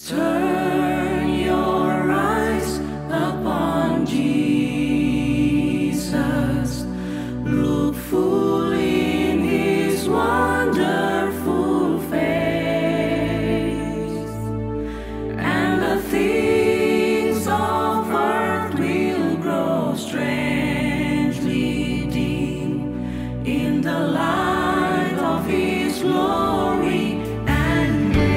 Turn your eyes upon Jesus. Look full in his wonderful face, and the things of earth will grow strangely dim in the light of his glory and grace.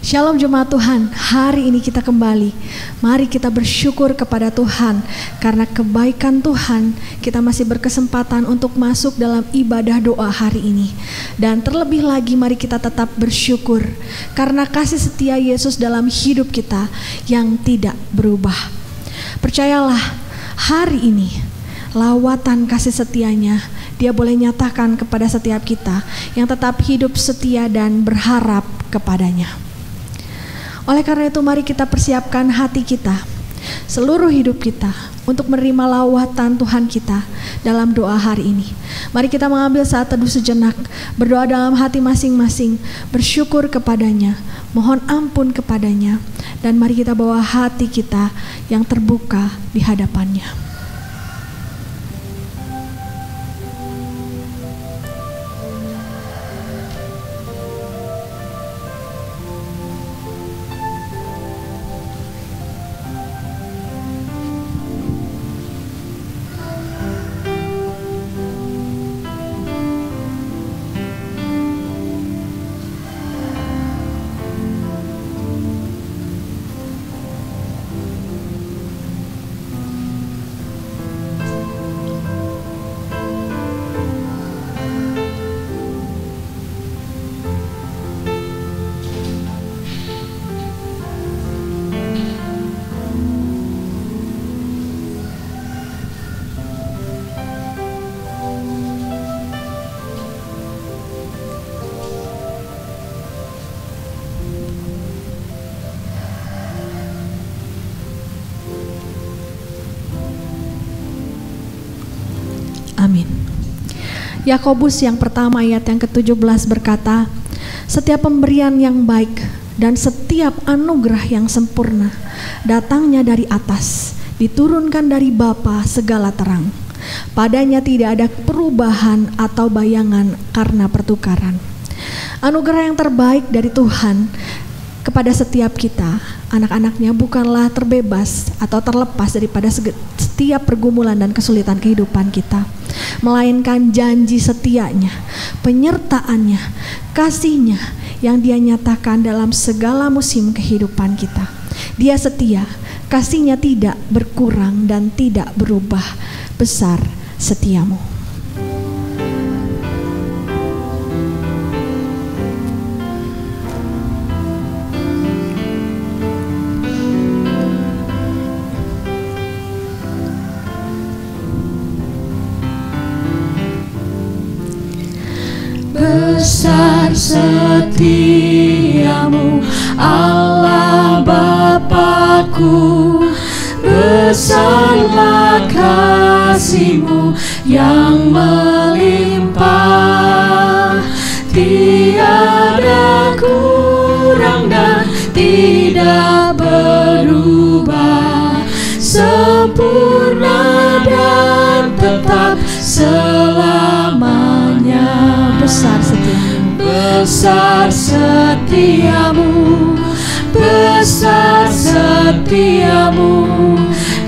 Shalom jemaat Tuhan, hari ini kita kembali. Mari kita bersyukur kepada Tuhan. Karena kebaikan Tuhan, kita masih berkesempatan untuk masuk dalam ibadah doa hari ini. Dan terlebih lagi mari kita tetap bersyukur karena kasih setia Yesus dalam hidup kita yang tidak berubah. Percayalah, hari ini lawatan kasih setianya Dia boleh nyatakan kepada setiap kita yang tetap hidup setia dan berharap kepadanya. Oleh karena itu mari kita persiapkan hati kita, seluruh hidup kita untuk menerima lawatan Tuhan kita dalam doa hari ini. Mari kita mengambil saat teduh sejenak, berdoa dalam hati masing-masing, bersyukur kepadanya, mohon ampun kepadanya, dan mari kita bawa hati kita yang terbuka di hadapannya. Amin. Yakobus yang pertama ayat yang ke-17 berkata, setiap pemberian yang baik dan setiap anugerah yang sempurna datangnya dari atas, diturunkan dari Bapa segala terang. Padanya tidak ada perubahan atau bayangan karena pertukaran. Anugerah yang terbaik dari Tuhan kepada setiap kita, anak-anaknya, bukanlah terbebas atau terlepas daripada setiap pergumulan dan kesulitan kehidupan kita, melainkan janji setianya, penyertaannya, kasihnya yang Dia nyatakan dalam segala musim kehidupan kita. Dia setia, kasihnya tidak berkurang dan tidak berubah. Besar setiamu. Besar setiamu, Allah Bapa-Ku, besarlah kasih-Mu yang melimpah, tiada kurang dan tidak berubah, sempurna dan tetap selamanya. Besar setiamu, besar setiamu, besar setiamu.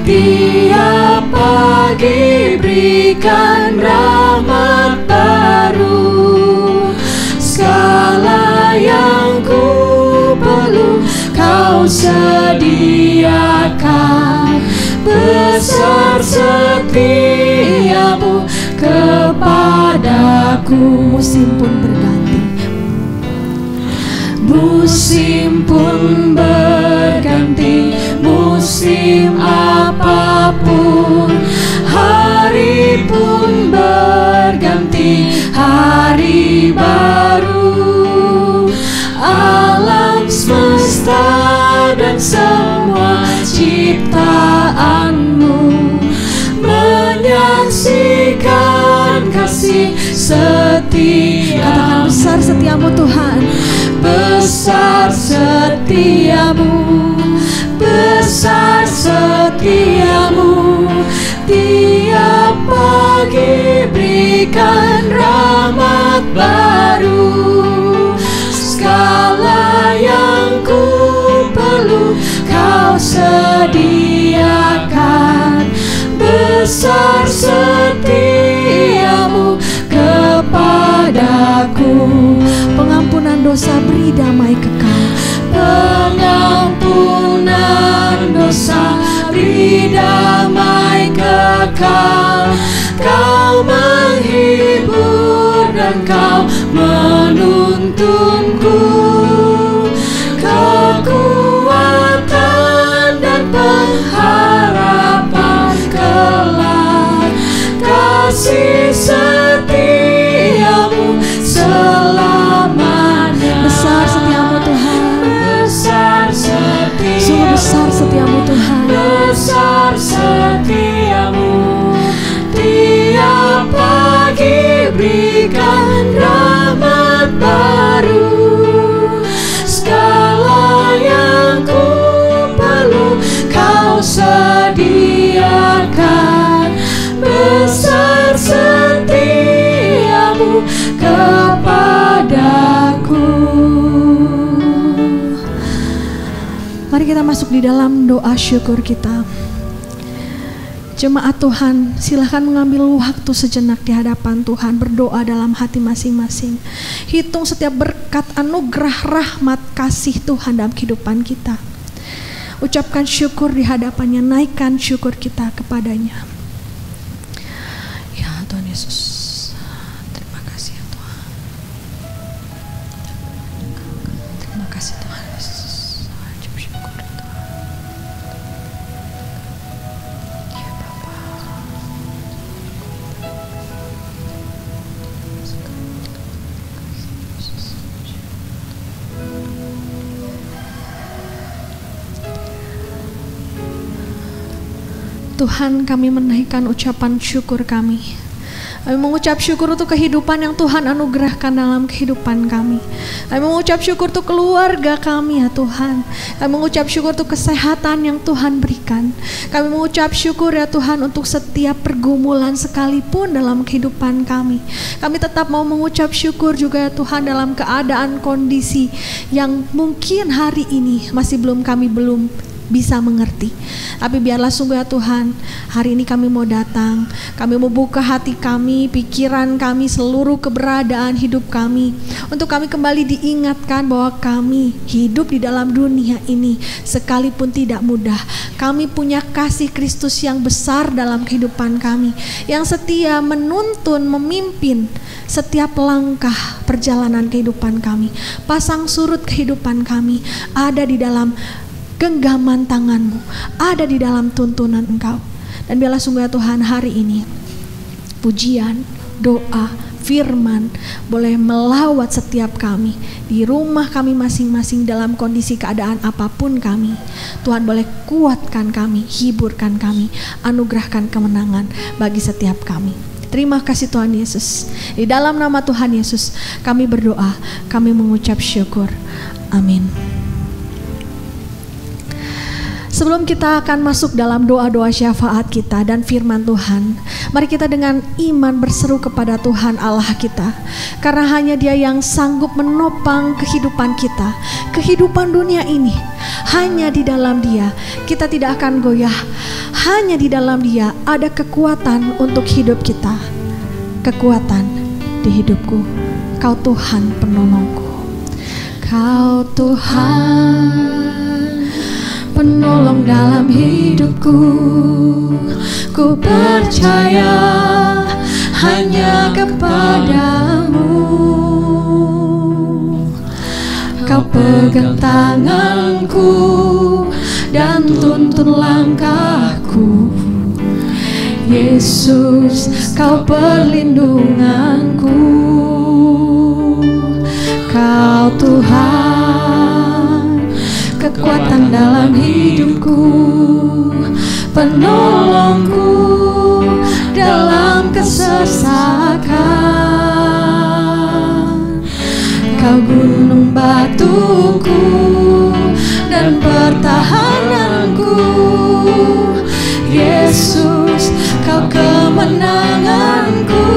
Tiap pagi berikan rahmat baru, segala yang ku perlu Kau sediakan. Besar setiamu kepadaku. musim pun berganti, musim pun berganti, musim apapun, hari pun berganti, hari baru. Alam semesta dan semua ciptaan-Mu menyaksikan kasih setia. Katakan besar setiamu Tuhan. Besar setiamu, besar setiamu. Tiap pagi berikan rahmat baru, segala yang ku perlu Kau sediakan. Besar setiamu kepadaku. Pengampunan dosa, beri damai kekal. Mari kita masuk di dalam doa syukur kita. Jemaat Tuhan, silakan mengambil waktu sejenak di hadapan Tuhan, berdoa dalam hati masing-masing. Hitung setiap berkat, anugerah, rahmat, kasih Tuhan dalam kehidupan kita. Ucapkan syukur di hadapannya, naikkan syukur kita kepadanya. Ya Tuhan Yesus, terima kasih ya Tuhan. Terima kasih Tuhan Yesus. Ucap syukur ya Tuhan. Ya Bapa. Tuhan, kami menaikkan ucapan syukur kami. Kami mengucap syukur untuk kehidupan yang Tuhan anugerahkan dalam kehidupan kami. Kami mengucap syukur untuk keluarga kami ya Tuhan. Kami mengucap syukur untuk kesehatan yang Tuhan berikan. Kami mengucap syukur ya Tuhan untuk setiap pergumulan sekalipun dalam kehidupan kami. Kami tetap mau mengucap syukur juga ya Tuhan dalam keadaan kondisi yang mungkin hari ini kami belum bisa mengerti. Tapi biarlah sungguh ya Tuhan, hari ini kami mau datang, kami mau buka hati kami, pikiran kami, seluruh keberadaan hidup kami, untuk kami kembali diingatkan bahwa kami hidup di dalam dunia ini sekalipun tidak mudah. Kami punya kasih Kristus yang besar dalam kehidupan kami, yang setia menuntun, memimpin setiap langkah perjalanan kehidupan kami. Pasang surut kehidupan kami ada di dalam genggaman tangan-Mu, ada di dalam tuntunan Engkau. Dan biarlah sungguh ya Tuhan, hari ini pujian, doa, firman boleh melawat setiap kami di rumah kami masing-masing dalam kondisi keadaan apapun kami. Tuhan boleh kuatkan kami, hiburkan kami, anugerahkan kemenangan bagi setiap kami. Terima kasih Tuhan Yesus. Di dalam nama Tuhan Yesus kami berdoa, kami mengucap syukur. Amin. Sebelum kita akan masuk dalam doa-doa syafaat kita dan firman Tuhan, mari kita dengan iman berseru kepada Tuhan Allah kita. Karena hanya Dia yang sanggup menopang kehidupan kita, kehidupan dunia ini. Hanya di dalam Dia kita tidak akan goyah. Hanya di dalam Dia ada kekuatan untuk hidup kita. Kekuatan di hidupku, Kau Tuhan penolongku. Kau Tuhan penolong dalam hidupku, ku percaya hanya kepadamu. Kau pegang tanganku dan tuntun langkahku. Yesus, Kau perlindunganku. Kau Tuhan, kekuatan dalam hidupku, penolongku dalam kesesakan. Kau gunung batuku dan pertahananku. Yesus, Kau kemenanganku.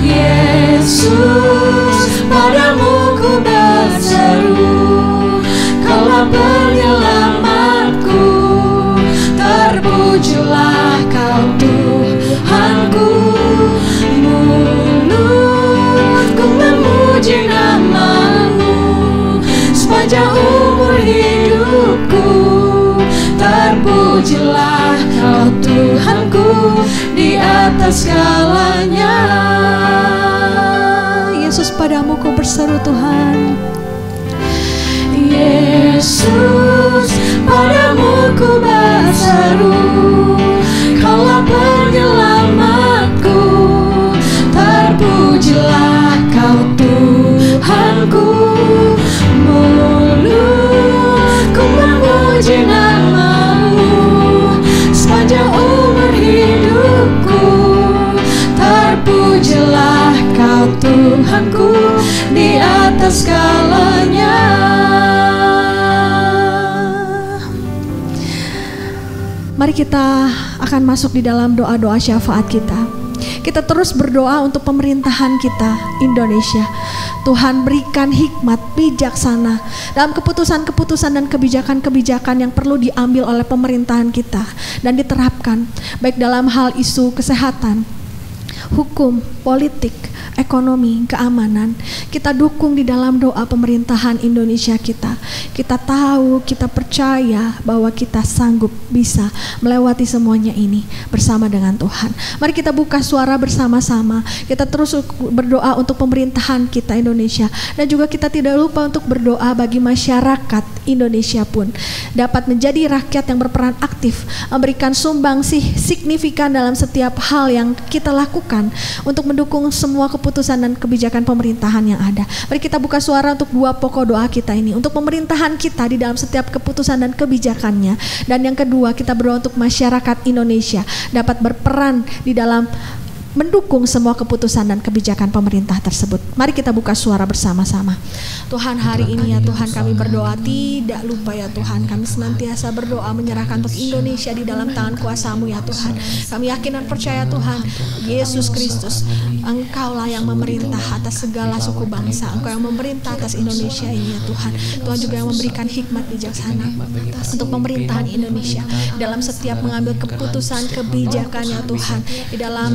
Yesus, padamu ku berseru, Kaulah penyelamatku. Terpujilah Kau Tuhanku. Mulutku memuji nama-Mu sepanjang umur hidupku. Terpujilah Kau Tuhanku di atas segalanya. Yesus, padamu ku berseru Tuhan. Yesus, padamu ku berseru, Kaulah penyelamatku. Terpujilah Kau Tuhanku. Mulutku memuji nama-Mu sepanjang umur hidupku. Terpujilah Kau Tuhanku di atas segalanya. Mari kita akan masuk di dalam doa-doa syafaat kita. Kita terus berdoa untuk pemerintahan kita, Indonesia. Tuhan berikan hikmat bijaksana dalam keputusan-keputusan dan kebijakan-kebijakan yang perlu diambil oleh pemerintahan kita dan diterapkan baik dalam hal isu kesehatan, hukum, politik, ekonomi, keamanan. Kita dukung di dalam doa pemerintahan Indonesia kita. Kita tahu, kita percaya bahwa kita sanggup bisa melewati semuanya ini bersama dengan Tuhan. Mari kita buka suara bersama-sama. Kita terus berdoa untuk pemerintahan kita Indonesia, dan juga kita tidak lupa untuk berdoa bagi masyarakat Indonesia pun dapat menjadi rakyat yang berperan aktif, memberikan sumbangsih signifikan dalam setiap hal yang kita lakukan untuk mendukung semua keputusan dan kebijakan pemerintahan yang ada. Mari kita buka suara untuk dua pokok doa kita ini, untuk pemerintahan kita di dalam setiap keputusan dan kebijakannya, dan yang kedua kita berdoa untuk masyarakat Indonesia dapat berperan di dalam mendukung semua keputusan dan kebijakan pemerintah tersebut. Mari kita buka suara bersama-sama. Tuhan, hari ini ya Tuhan, kami berdoa, tidak lupa ya Tuhan, kami senantiasa berdoa menyerahkan untuk Indonesia di dalam tangan kuasa-Mu ya Tuhan. Kami yakin dan percaya Tuhan, Yesus Kristus, Engkaulah yang memerintah atas segala suku bangsa, Engkau yang memerintah atas Indonesia ini ya Tuhan. Tuhan juga yang memberikan hikmat bijaksana untuk pemerintahan Indonesia dalam setiap mengambil keputusan kebijakan ya Tuhan, di dalam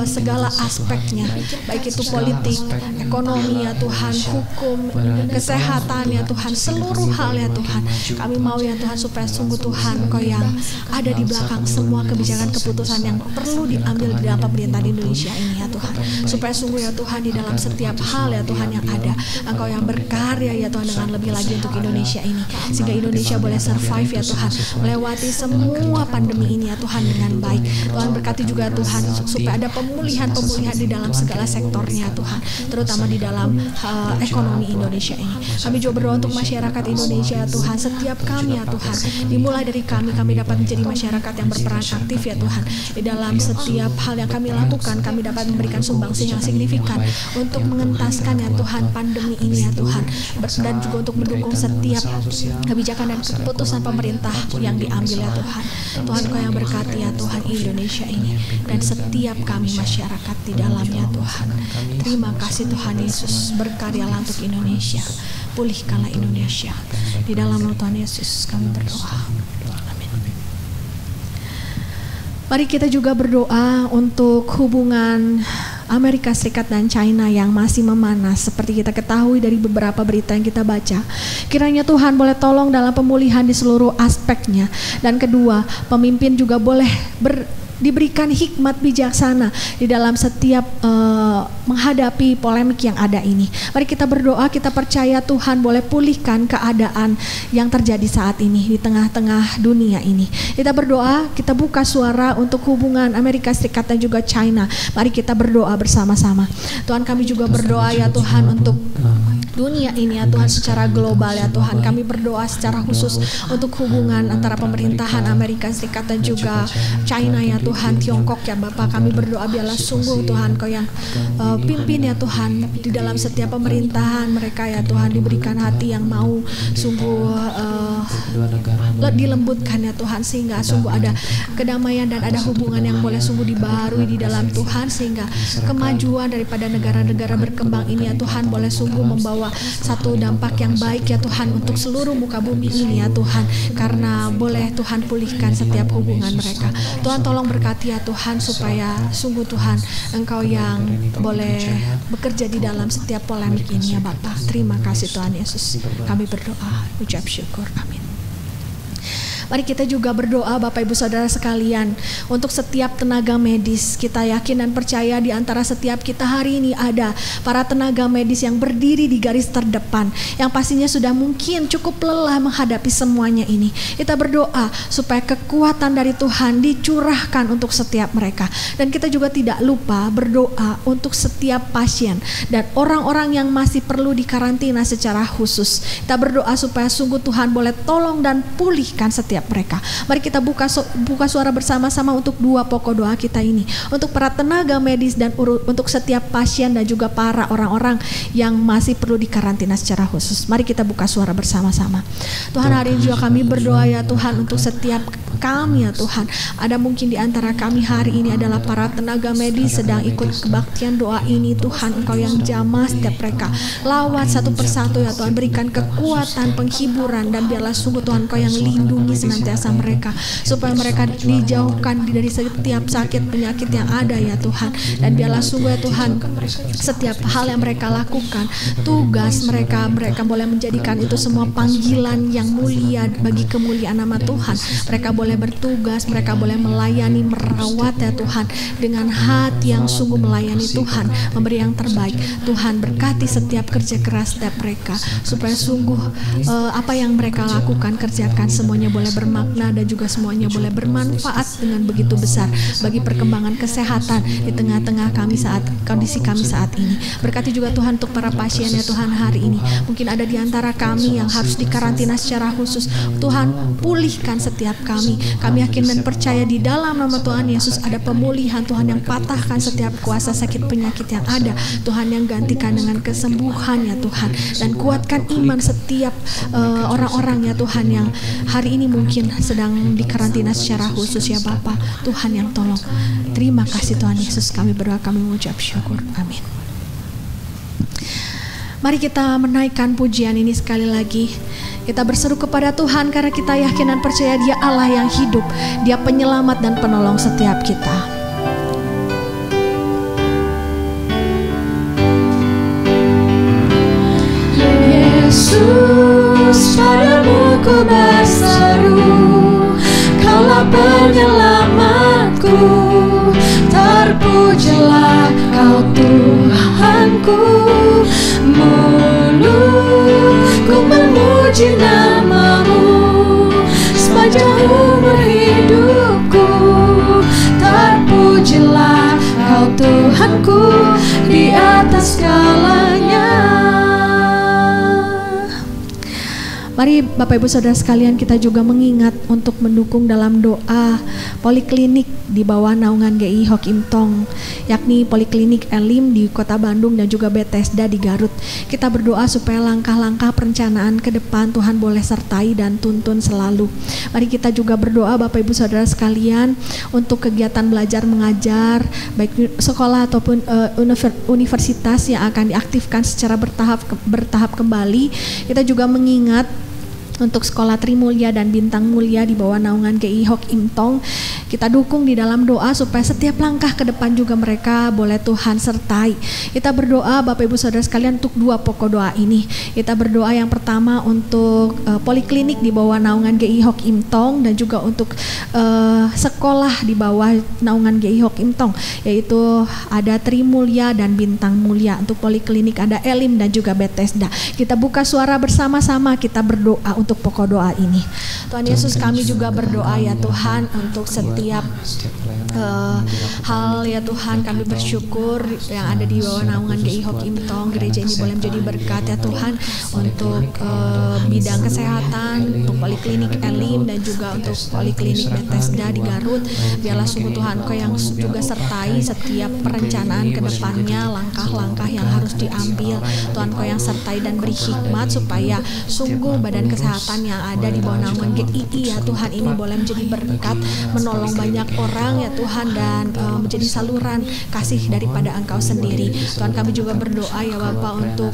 segala aspeknya, baik itu politik, ekonomi ya Tuhan, hukum, kesehatan ya Tuhan, seluruh hal ya Tuhan. Kami mau ya Tuhan supaya sungguh Tuhan Kau yang ada di belakang semua kebijakan keputusan yang perlu diambil di dalam pemerintahan Indonesia ini ya Tuhan. Supaya sungguh ya Tuhan di dalam setiap hal ya Tuhan yang ada, Engkau yang berkarya ya Tuhan dengan lebih lagi untuk Indonesia ini, sehingga Indonesia boleh survive ya Tuhan, melewati semua pandemi ini ya Tuhan dengan baik. Tuhan berkati juga Tuhan supaya ada pemulihan di dalam segala sektornya Tuhan, terutama di dalam ekonomi Indonesia ini. Kami juga berdoa untuk masyarakat Indonesia Tuhan, setiap kami ya Tuhan, dimulai dari kami dapat menjadi masyarakat yang berperan aktif ya Tuhan, di dalam setiap hal yang kami lakukan. Kami dapat memberikan sumbangsih yang signifikan untuk mengentaskan ya Tuhan pandemi ini ya Tuhan, dan juga untuk mendukung setiap kebijakan dan keputusan pemerintah yang diambil ya Tuhan. Tuhan Kau yang berkati ya Tuhan Indonesia ini dan setiap kami masyarakat di dalamnya Tuhan. Terima kasih Tuhan Yesus, berkaryalah untuk Indonesia, pulihkanlah Indonesia. Di dalam nama Tuhan Yesus kami berdoa. Amin. Mari kita juga berdoa untuk hubungan Amerika Serikat dan China yang masih memanas seperti kita ketahui dari beberapa berita yang kita baca. Kiranya Tuhan boleh tolong dalam pemulihan di seluruh aspeknya. Dan kedua, pemimpin juga boleh diberikan hikmat bijaksana di dalam setiap menghadapi polemik yang ada ini. Mari kita berdoa, kita percaya Tuhan boleh pulihkan keadaan yang terjadi saat ini di tengah-tengah dunia ini. Kita berdoa, kita buka suara untuk hubungan Amerika Serikat dan juga China. Mari kita berdoa bersama-sama. Tuhan, kami juga berdoa ya Tuhan untuk dunia ini ya Tuhan, secara global ya Tuhan. Kami berdoa secara khusus untuk hubungan antara pemerintahan Amerika Serikat dan juga China ya Tuhan, Tiongkok ya Bapak. Kami berdoa biarlah sungguh Tuhan Kau yang pimpin ya Tuhan di dalam setiap pemerintahan mereka ya Tuhan, diberikan hati yang mau sungguh dilembutkan ya Tuhan, sehingga sungguh ada kedamaian dan ada hubungan yang boleh sungguh dibaharui di dalam Tuhan, sehingga kemajuan daripada negara-negara berkembang ini ya Tuhan boleh sungguh membawa satu dampak yang baik ya Tuhan untuk seluruh muka bumi ini ya Tuhan, karena boleh Tuhan pulihkan setiap hubungan mereka. Tuhan tolong berkati ya Tuhan supaya sungguh Tuhan Engkau yang boleh bekerja di dalam setiap polemik ini ya Bapa. Terima kasih Tuhan Yesus, kami berdoa, ucap syukur, amin. Mari kita juga berdoa Bapak Ibu Saudara sekalian untuk setiap tenaga medis. Kita yakin dan percaya di antara setiap kita hari ini ada para tenaga medis yang berdiri di garis terdepan, yang pastinya sudah mungkin cukup lelah menghadapi semuanya ini. Kita berdoa supaya kekuatan dari Tuhan dicurahkan untuk setiap mereka. Dan kita juga tidak lupa berdoa untuk setiap pasien dan orang-orang yang masih perlu dikarantina secara khusus. Kita berdoa supaya sungguh Tuhan boleh tolong dan pulihkan setiap setiap mereka. Mari kita buka suara bersama-sama untuk dua pokok doa kita ini, untuk para tenaga medis dan untuk setiap pasien dan juga para orang-orang yang masih perlu dikarantina secara khusus. Mari kita buka suara bersama-sama. Tuhan, hari ini juga kami berdoa ya Tuhan untuk setiap kami ya Tuhan. Ada mungkin di antara kami hari ini adalah para tenaga medis sedang ikut kebaktian doa ini. Tuhan, Engkau yang jamah setiap mereka, lawat satu persatu ya Tuhan, berikan kekuatan, penghiburan, dan biarlah sungguh Tuhan Engkau yang lindungi senantiasa mereka, supaya mereka dijauhkan dari setiap sakit penyakit yang ada ya Tuhan. Dan biarlah sungguh ya Tuhan, setiap hal yang mereka lakukan, tugas mereka boleh menjadikan itu semua panggilan yang mulia bagi kemuliaan nama Tuhan. Mereka boleh bertugas, mereka boleh melayani, merawat ya Tuhan, dengan hati yang sungguh melayani Tuhan, memberi yang terbaik. Tuhan, berkati setiap kerja keras setiap mereka, supaya sungguh apa yang mereka lakukan, kerjakan, semuanya boleh bermakna dan juga semuanya boleh bermanfaat dengan begitu besar bagi perkembangan kesehatan di tengah-tengah kami saat kondisi kami saat ini. Berkati juga Tuhan untuk para pasien ya Tuhan hari ini. Mungkin ada di antara kami yang harus dikarantina secara khusus. Tuhan, pulihkan setiap kami. Kami yakin dan percaya di dalam nama Tuhan Yesus ada pemulihan. Tuhan yang patahkan setiap kuasa sakit penyakit yang ada. Tuhan yang gantikan dengan kesembuhan ya Tuhan. Dan kuatkan iman setiap orang-orang ya Tuhan yang hari ini mungkin sedang dikarantina secara khusus ya Bapa. Tuhan yang tolong. Terima kasih Tuhan Yesus, kami berdoa, kami mengucap syukur. Amin. Mari kita menaikkan pujian ini sekali lagi. Kita berseru kepada Tuhan karena kita yakin dan percaya Dia Allah yang hidup, Dia penyelamat dan penolong setiap kita. Yesus, padamu ku berseru, Kaulah penyelamatku. Terpujilah Kau Tuhanku, mulutku memuji nama-Mu sepanjang umur hidupku. Terpujilah Kau Tuhanku di atas segalanya. Mari Bapak Ibu Saudara sekalian, kita juga mengingat untuk mendukung dalam doa poliklinik di bawah naungan GI Hok Im Tong, yakni Poliklinik Elim di Kota Bandung dan juga Bethesda di Garut. Kita berdoa supaya langkah-langkah perencanaan ke depan Tuhan boleh sertai dan tuntun selalu. Mari kita juga berdoa Bapak Ibu Saudara sekalian untuk kegiatan belajar mengajar, baik sekolah ataupun universitas yang akan diaktifkan secara bertahap kembali. Kita juga mengingat untuk Sekolah Trimulya dan Bintang Mulia di bawah naungan GI Hok Im Tong. Kita dukung di dalam doa supaya setiap langkah ke depan juga mereka boleh Tuhan sertai. Kita berdoa Bapak Ibu Saudara sekalian untuk dua pokok doa ini. Kita berdoa yang pertama untuk poliklinik di bawah naungan GI Hok Im Tong dan juga untuk sekolah di bawah naungan GI Hok Im Tong, yaitu ada Trimulya dan Bintang Mulia. Untuk poliklinik ada Elim dan juga Bethesda. Kita buka suara bersama-sama, kita berdoa untuk pokok doa ini. Tuhan Yesus, kami juga berdoa ya Tuhan untuk setiap hal ya Tuhan. Kami bersyukur yang ada di bawah naungan GI Hok Im Tong, gereja ini boleh menjadi berkat ya Tuhan, untuk bidang kesehatan, untuk poliklinik Elim dan juga untuk poliklinik Bethesda di Garut. Biarlah sungguh Tuhan Kau yang juga sertai setiap perencanaan ke depannya, langkah-langkah yang harus diambil. Tuhan Kau yang sertai dan beri hikmat supaya sungguh badan kesehatan yang ada di bawah naungan GII ya Tuhan ini boleh menjadi berkat, menolong banyak orang ya Tuhan, dan menjadi saluran kasih daripada Engkau sendiri. Tuhan, kami juga berdoa ya Bapak untuk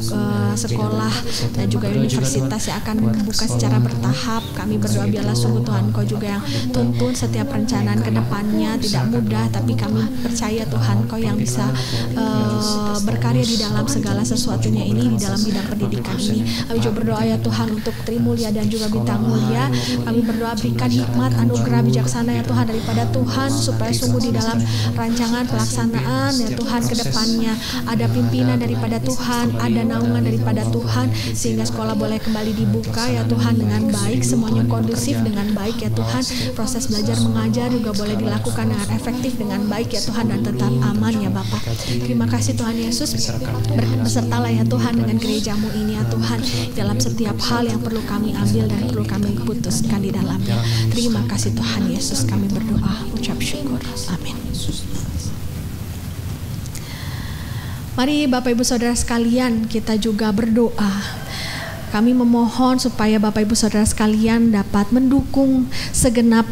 sekolah dan juga universitas yang akan membuka secara bertahap. Kami berdoa biarlah sungguh Tuhan Kau juga yang tuntun setiap perencanaan ke depannya. Tidak mudah, tapi kami percaya Tuhan Kau yang bisa berkarya di dalam segala sesuatunya ini, di dalam bidang pendidikan ini. Kami juga berdoa ya Tuhan untuk Trimulya dan juga Bintang Mulia. Kami berdoa berikan hikmat, anugerah bijaksana ya Tuhan dari daripada Tuhan, supaya sungguh di dalam rancangan pelaksanaan ya Tuhan ke depannya ada pimpinan daripada Tuhan, ada naungan daripada Tuhan, sehingga sekolah boleh kembali dibuka ya Tuhan dengan baik, semuanya kondusif dengan baik ya Tuhan, proses belajar mengajar juga boleh dilakukan dengan efektif dengan baik ya Tuhan, dan tetap aman ya Bapak. Terima kasih Tuhan Yesus, bersertalah ya Tuhan dengan gerejamu ini ya Tuhan, dalam setiap hal yang perlu kami ambil dan perlu kami putuskan di dalamnya. Terima kasih Tuhan Yesus, kami berdoa, ucap syukur, amin. Mari Bapak Ibu Saudara sekalian, kita juga berdoa. Kami memohon supaya Bapak Ibu Saudara sekalian dapat mendukung segenap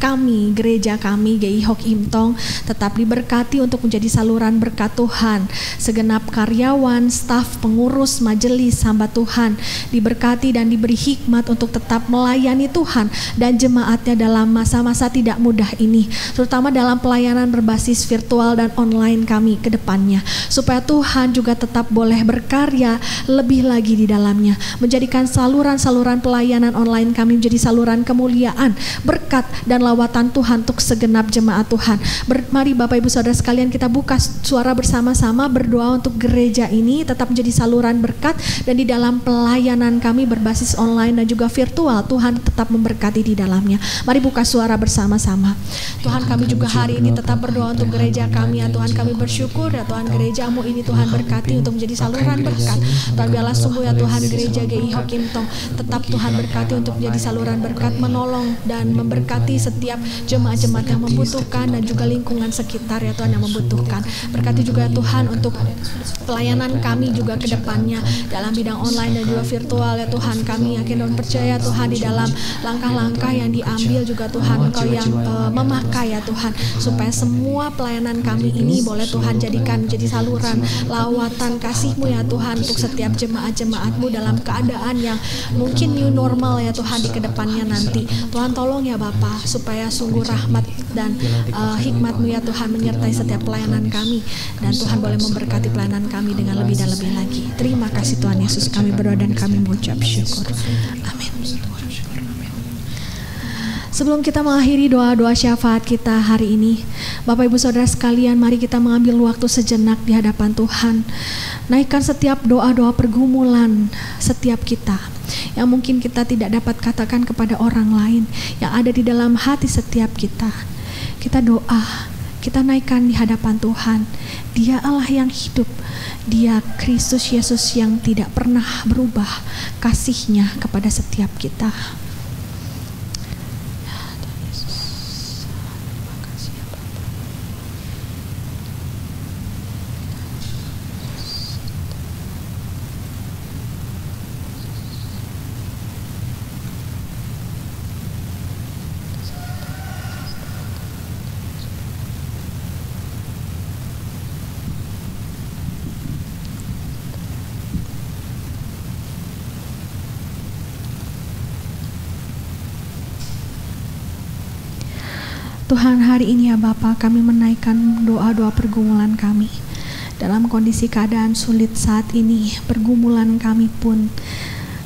kami, gereja kami GI Hok Im Tong tetap diberkati untuk menjadi saluran berkat Tuhan. Segenap karyawan, staf, pengurus, majelis, hamba Tuhan diberkati dan diberi hikmat untuk tetap melayani Tuhan dan jemaatnya dalam masa-masa tidak mudah ini, terutama dalam pelayanan berbasis virtual dan online kami ke depannya, supaya Tuhan juga tetap boleh berkarya lebih lagi di dalamnya, menjadikan saluran-saluran pelayanan online kami menjadi saluran kemuliaan, berkat dan lawatan Tuhan untuk segenap jemaat Tuhan. Mari Bapak Ibu Saudara sekalian, kita buka suara bersama-sama berdoa untuk gereja ini tetap menjadi saluran berkat, dan di dalam pelayanan kami berbasis online dan juga virtual, Tuhan tetap memberkati di dalamnya. Mari buka suara bersama-sama. Tuhan, kami juga hari ini tetap berdoa untuk gereja kami ya Tuhan. Kami bersyukur ya Tuhan, gerejamu ini Tuhan berkati untuk menjadi saluran berkat. Tuhan, biarlah sungguh ya Tuhan, gereja GI Hok Im Tong tetap Tuhan berkati untuk menjadi saluran berkat, menolong dan memberkati setiap jemaat-jemaat yang membutuhkan dan juga lingkungan sekitar ya Tuhan yang membutuhkan. Berkati juga Tuhan untuk pelayanan kami juga ke depannya dalam bidang online dan juga virtual ya Tuhan. Kami yakin dan percaya Tuhan di dalam langkah-langkah yang diambil juga Tuhan Engkau yang memakai ya Tuhan, supaya semua pelayanan kami ini boleh Tuhan jadikan menjadi saluran lawatan kasih-Mu ya Tuhan untuk setiap jemaat-jemaat-Mu dalam keadaan yang mungkin new normal ya Tuhan di kedepannya nanti. Tuhan tolong ya Bapa, supaya sungguh rahmat dan hikmat-Mu ya Tuhan menyertai setiap pelayanan kami, dan Tuhan boleh memberkati pelayanan kami dengan lebih dan lebih lagi. Terima kasih Tuhan Yesus, kami berdoa dan kami mengucap syukur. Amin. Sebelum kita mengakhiri doa-doa syafaat kita hari ini, Bapak Ibu Saudara sekalian, mari kita mengambil waktu sejenak di hadapan Tuhan. Naikkan setiap doa-doa pergumulan setiap kita yang mungkin kita tidak dapat katakan kepada orang lain, yang ada di dalam hati setiap kita. Kita doa, kita naikkan di hadapan Tuhan. Dia Allah yang hidup, Dia Kristus Yesus yang tidak pernah berubah kasih-Nya kepada setiap kita. Tuhan, hari ini ya Bapa, kami menaikkan doa-doa pergumulan kami. Dalam kondisi keadaan sulit saat ini, pergumulan kami pun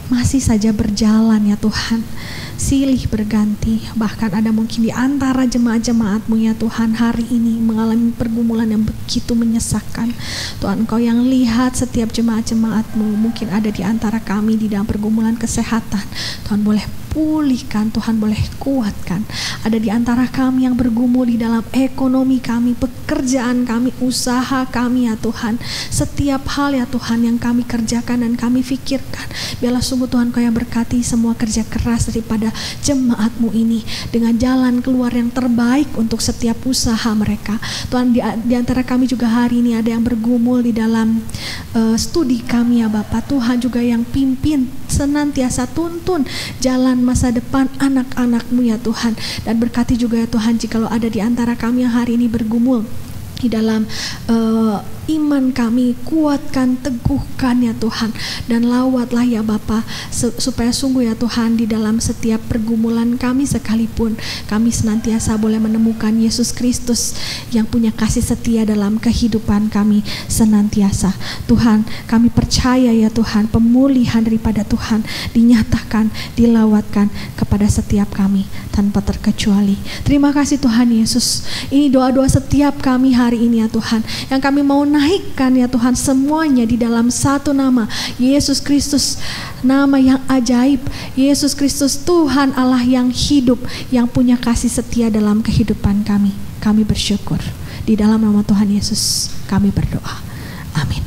masih saja berjalan ya Tuhan, silih berganti. Bahkan ada mungkin di antara jemaat-jemaat-Mu ya Tuhan hari ini mengalami pergumulan yang begitu menyesakkan. Tuhan, Engkau yang lihat setiap jemaat-jemaat-Mu, mungkin ada di antara kami di dalam pergumulan kesehatan. Tuhan boleh pulihkan, Tuhan boleh kuatkan. Ada di antara kami yang bergumul di dalam ekonomi kami, pekerjaan kami, usaha kami ya Tuhan. Setiap hal ya Tuhan yang kami kerjakan dan kami fikirkan, biarlah sungguh Tuhan Kau yang berkati semua kerja keras daripada jemaat-Mu ini dengan jalan keluar yang terbaik untuk setiap usaha mereka. Tuhan, di antara kami juga hari ini ada yang bergumul di dalam studi kami ya Bapak. Tuhan juga yang pimpin, senantiasa tuntun jalan masa depan anak-anak-Mu ya Tuhan. Dan berkati juga ya Tuhan, jikalau ada di antara kami yang hari ini bergumul di dalam iman kami, kuatkan, teguhkan ya Tuhan, dan lawatlah ya Bapa, supaya sungguh ya Tuhan di dalam setiap pergumulan kami sekalipun, kami senantiasa boleh menemukan Yesus Kristus yang punya kasih setia dalam kehidupan kami senantiasa. Tuhan, kami percaya ya Tuhan, pemulihan daripada Tuhan dinyatakan, dilawatkan kepada setiap kami tanpa terkecuali. Terima kasih Tuhan Yesus. Ini doa-doa setiap kami hari ini ya Tuhan, yang kami mau naikkan ya Tuhan, semuanya di dalam satu nama, Yesus Kristus, nama yang ajaib, Yesus Kristus, Tuhan Allah yang hidup, yang punya kasih setia dalam kehidupan kami. Kami bersyukur. Di dalam nama Tuhan Yesus kami berdoa. Amin.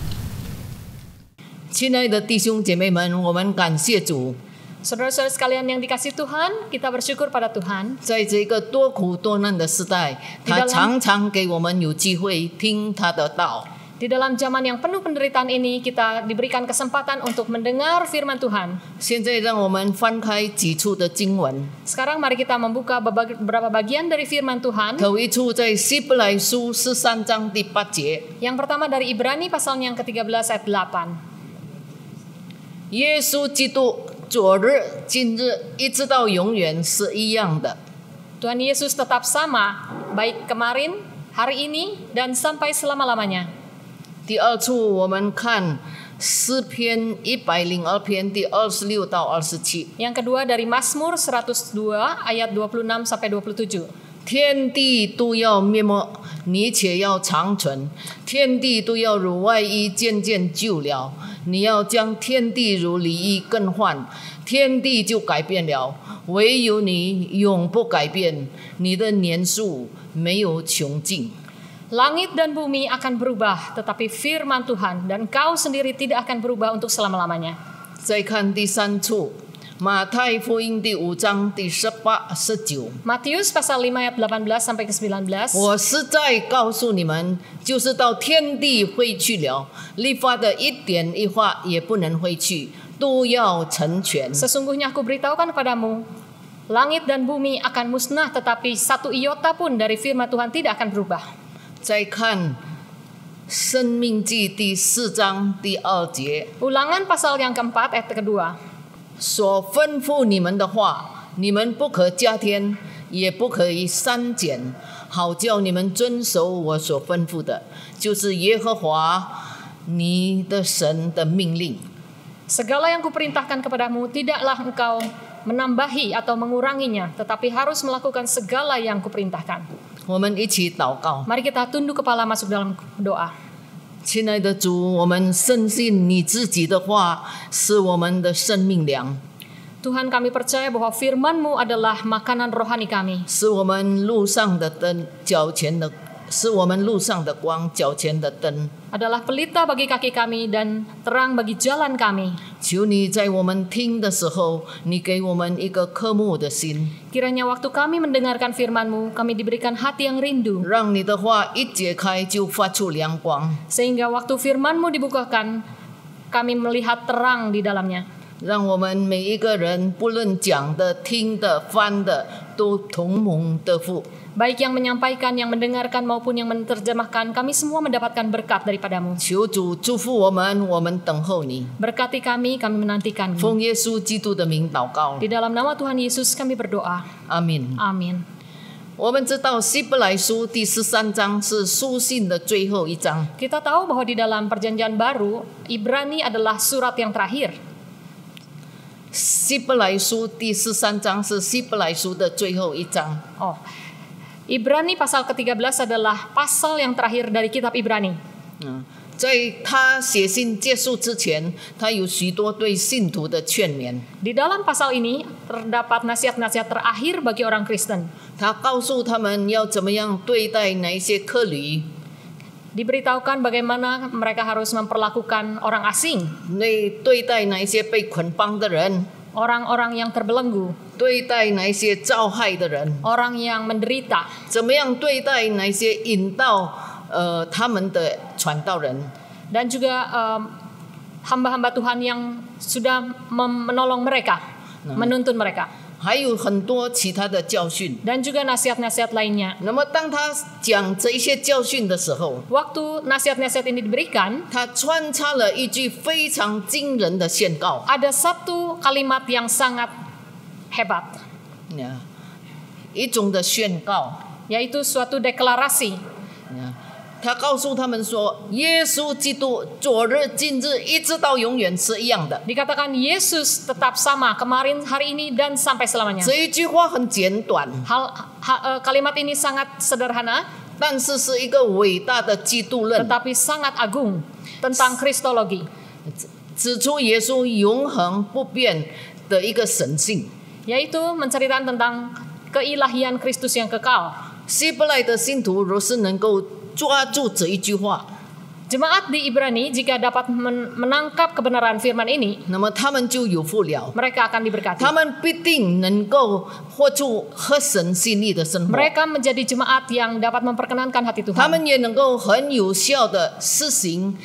亲爱的弟兄姐妹们，我们感谢主， Saudara-saudara sekalian yang dikasihi Tuhan, kita bersyukur pada Tuhan. 在这个多苦多难的时代，他常常给我们有机会听他的道。 Di dalam zaman yang penuh penderitaan ini, kita diberikan kesempatan untuk mendengar firman Tuhan. 现在让我们翻开几处的经文， Sekarang mari kita membuka beberapa bagian dari firman Tuhan. 头一处在希伯来书13章第8节， Yang pertama dari Ibrani pasal yang ke-13 ayat 8. 耶稣基督昨日、今日一直到永远是一样的。 Tuhan Yesus tetap sama, baik kemarin, hari ini, dan sampai selama-lamanya. 第二处我们看诗篇102篇第26到27。 Yang kedua dari Mazmur 102 ayat 26 sampai 27. 天地都要灭没，你且要长存；天地都要如外衣渐渐旧了，你要将天地如里衣更换，天地就改变了。唯有你永不改变，你的年数没有穷尽。 Langit dan bumi akan berubah, tetapi firman Tuhan dan Kau sendiri tidak akan berubah untuk selama-lamanya. 再看第三处，马太福音第5章第18、19。 Matius pasal 5 ayat 18 sampai ke 19. 我实在告诉你们，就是到天地废去了，律法的一点一画也不能废去，都要成全。 Sesungguhnya aku beritahukan kepadamu, langit dan bumi akan musnah, tetapi satu iota pun dari firman Tuhan tidak akan berubah. 再看《生命记》第4章第2节， Ulangan pasal yang keempat ayat kedua. 所吩咐你们的话，你们不可加添，也不可以删减，好叫你们遵守我所吩咐的，就是耶和华你的神的命令。 Segala yang kuperintahkan kepadamu, tidaklah engkau menambahi atau menguranginya, tetapi harus melakukan segala yang kuperintahkan. 我们一起祷告。 Mari kita tunduk kepala masuk dalam doa. 亲爱的主，我们深信你自己的话是我们的生命粮， Tuhan, kami percaya bahwa firman-Mu adalah makanan rohani kami, 是我们路上的灯，脚前的，是我们路上的光，脚前的灯。 adalah pelita bagi kaki kami dan terang bagi jalan kami. 求你在我们听的时候，你给我们一个渴慕的心， Kiranya waktu kami mendengarkan firman-Mu, kami diberikan hati yang rindu, 让你的话一解开就发出亮光， sehingga waktu firman-Mu dibukakan, kami melihat terang di dalamnya. 让我们每一个人，不论讲的、听的、翻的，都同蒙得福。 Baik yang menyampaikan, yang mendengarkan maupun yang menerjemahkan, kami semua mendapatkan berkat daripada-Mu. 求主祝福我们等候你。 Berkati kami menantikan-Mu. 奉耶稣基督的名祷告， Di dalam nama Tuhan Yesus kami berdoa. 阿门。 Amin. 我们知道希伯来书第13章是书信的最后一章， Kita tahu bahwa di dalam perjanjian baru, Ibrani adalah surat yang terakhir. 希伯来书第13章是希伯来书的最后一章。 Oh, Ibrani pasal ke-13 adalah pasal yang terakhir dari kitab Ibrani. 在他写信结束之前，他有许多对信徒的劝勉。 Di dalam pasal ini terdapat nasihat-nasihat terakhir bagi orang Kristen. 他告诉他们要怎么样对待那一些客旅， Diberitahukan bagaimana mereka harus memperlakukan orang asing, 对待那一些被捆绑的人， orang-orang yang terbelenggu, 对待那一些遭害的人， orang yang menderita, 怎么样对待那一些引导他们的传道人。 dan juga hamba-hamba Tuhan yang sudah menolong mereka, menuntun mereka. 还有很多其他的教训。 dan juga nasihat-nasihat lainnya. 那么当他讲这一些教训的时候， Waktu nasihat-nasihat ini diberikan, 他穿插了一句非常惊人的宣告。 ada satu kalimat yang sangat hebat, 一种的宣告。 yaitu suatu deklarasi. 他告诉他们说，耶稣基督昨日、今日一直到永远是一样的。 Dikatakan Yesus tetap sama kemarin, hari ini, dan sampai selamanya. 这一句话很简短， Kalimat ini sangat sederhana, 但是是一个伟大的基督论， tetapi sangat agung tentang Kristologi, 指出耶稣永恒不变的一个神性。 yaitu menceritakan tentang keilahian Kristus yang kekal. 希伯来的信徒若是能够抓住这一句话， Jemaat di Ibrani jika dapat menangkap kebenaran firman ini, 那么他们就有福了， mereka akan diberkati. 他们必定能够活出合神心意的生活， Mereka menjadi jemaat yang dapat memperkenankan hati 他 Tuhan. 们也能够很有效的施行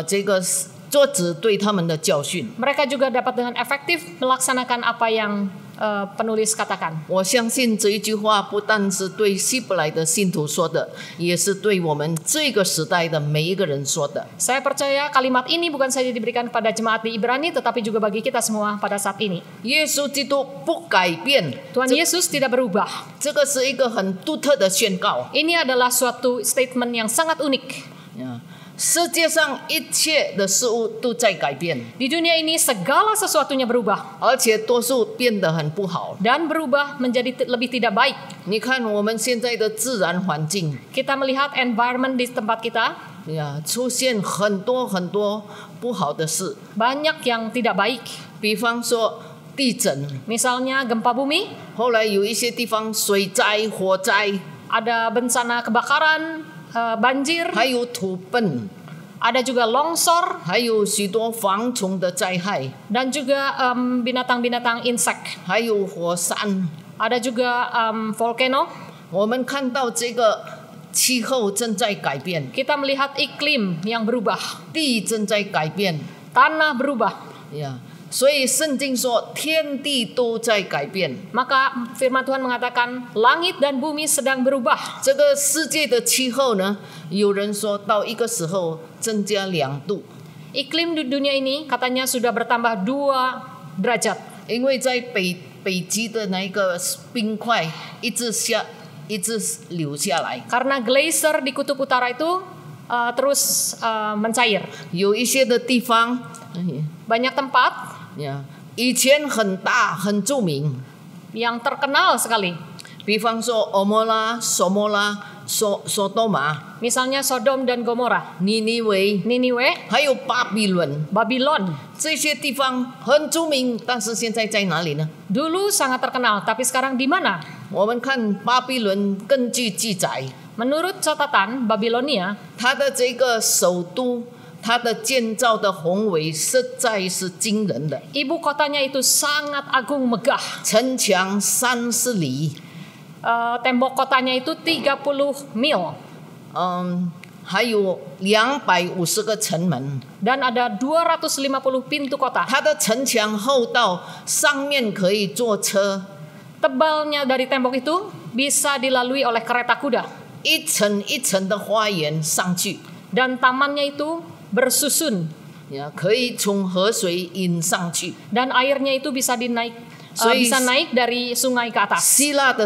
这个作者对他们的教训。 Mereka juga dapat dengan efektif melaksanakan apa yang penulis katakan. 我相信这一句话不但是对希伯来的信徒说的，也是对我们这个时代的每一个人说的。 Saya percaya kalimat ini bukan saja diberikan kepada jemaat di Ibrani, tetapi juga bagi kita semua pada saat ini. 耶稣基督不改变， Tuhan Yesus tidak berubah. 这个是一个很独特的宣告。 Ini adalah suatu statement yang sangat unik. 世界上一切的事物都在改变， Di dunia ini segala sesuatunya berubah 而且多数变得很不好。 dan berubah menjadi lebih tidak baik. 你看我们现在的自然环境， Kita melihat environment di tempat kita, 出现很多很多不好的事， banyak yang tidak baik. 比方说地震， Misalnya gempa bumi, 后来有一些地方水灾、火灾， ada bencana kebakaran, banjir, 还有土崩， ada juga longsor, 还有许多蝗虫的灾害， dan juga binatang-binatang insek. 还有火山。 Ada juga volcano. 我们看到这个气候正在改变， Kita melihat iklim yang berubah, 地正在改变， tanah berubah. 所以圣经说天地都在改变。 Maka firman Tuhan mengatakan langit dan bumi sedang berubah. 这个世界的气候呢，有人说到一个时候增加2度， Iklim di dunia ini katanya sudah bertambah 2 derajat. 因为在北极的那一个冰块一直流下来， Karena glacier di kutub utara itu terus mencair. 有一些的地方， Banyak tempat 以前很大很著名， yang terkenal sekali. 比方说俄摩拉、索摩拉、索多玛、 Misalnya Sodom dan Gomora, 尼尼微， Niniwe, 还有巴比伦， Babylon. 这些地方很著名，但是现在在哪里呢？ Dulu sangat terkenal, tapi sekarang di mana? 我们看巴比伦，根据记载， Menurut catatan Babilonia, 它的这个首都，它的建造的宏伟实在是惊人的， ibu kotanya itu sangat agung megah. 城墙30里， Tembok kotanya itu 30 mil 还有250个城门， dan ada 250 pintu kota. 它的城墙厚到上面可以坐车， Tebalnya dari tembok itu bisa dilalui oleh kereta kuda 一层一层的花园上去， dan tamannya itu bersusun 可以从河水引上去。 dan airnya itu bisa bisa naik dari sungai ke atas. 希腊的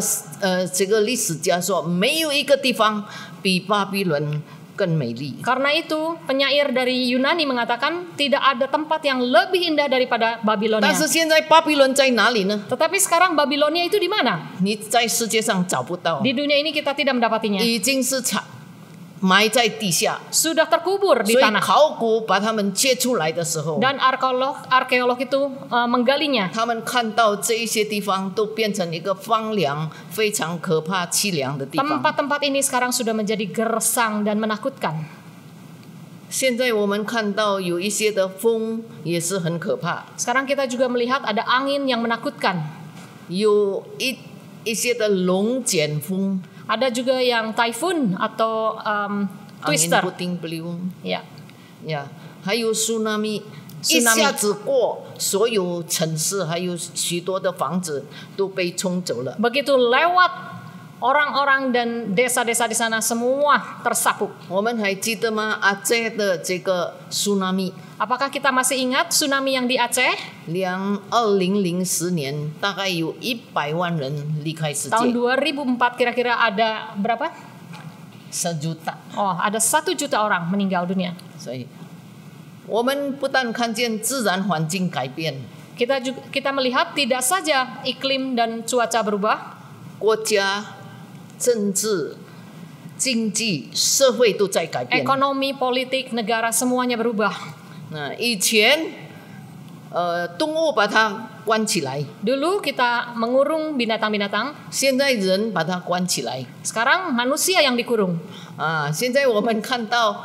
这个历史家说，没有一个地方比巴比伦更美丽。 Karena itu penyair dari Yunani mengatakan tidak ada tempat yang lebih indah daripada 但 Babilonia. 是现在巴比伦在哪里呢？ Tetapi sekarang Babilonia itu di mana? 你在世界上找不到， Di dunia ini kita tidak mendapatinya. 已经是埋在地下。 Sudah terkubur di 所以 tanah. 考古把它们揭出来的时候， Dan arkeolog itu menggalinya. 他们看到这一些地方都变成一个荒凉、非常可怕、凄凉的地方。 Tempat-tempat ini sekarang sudah menjadi gersang dan menakutkan. 现在我们看到有一些的风也是很可怕， Sekarang kita juga melihat ada angin yang menakutkan. 有一些的龙卷风， Ada juga yang typhoon atau angin twister. puting beliung， Ya. 还有 tsunami，一下子过，所有城市还有许多的房子都被冲走了。 Begitu lewat, orang-orang dan desa-desa di sana semua tersapu. 我们还记得吗？阿杰的这个 tsunami， Apakah kita masih ingat tsunami yang di Aceh? 2004年大概有100万人离开世界， Tahun 2004 kira-kira ada berapa? 1 juta。 Oh, ada 1 juta orang meninggal dunia. 所以，我们不但看见自然环境改变， Kita melihat tidak saja iklim dan cuaca berubah, 国家、政治、经济、社会都在改变。 ekonomi, politik, negara semuanya berubah. 那以前，动物把它关起来， Dulu kita mengurung binatang-binatang, 现在人把它关起来。 sekarang manusia yang dikurung. 现在我们看到，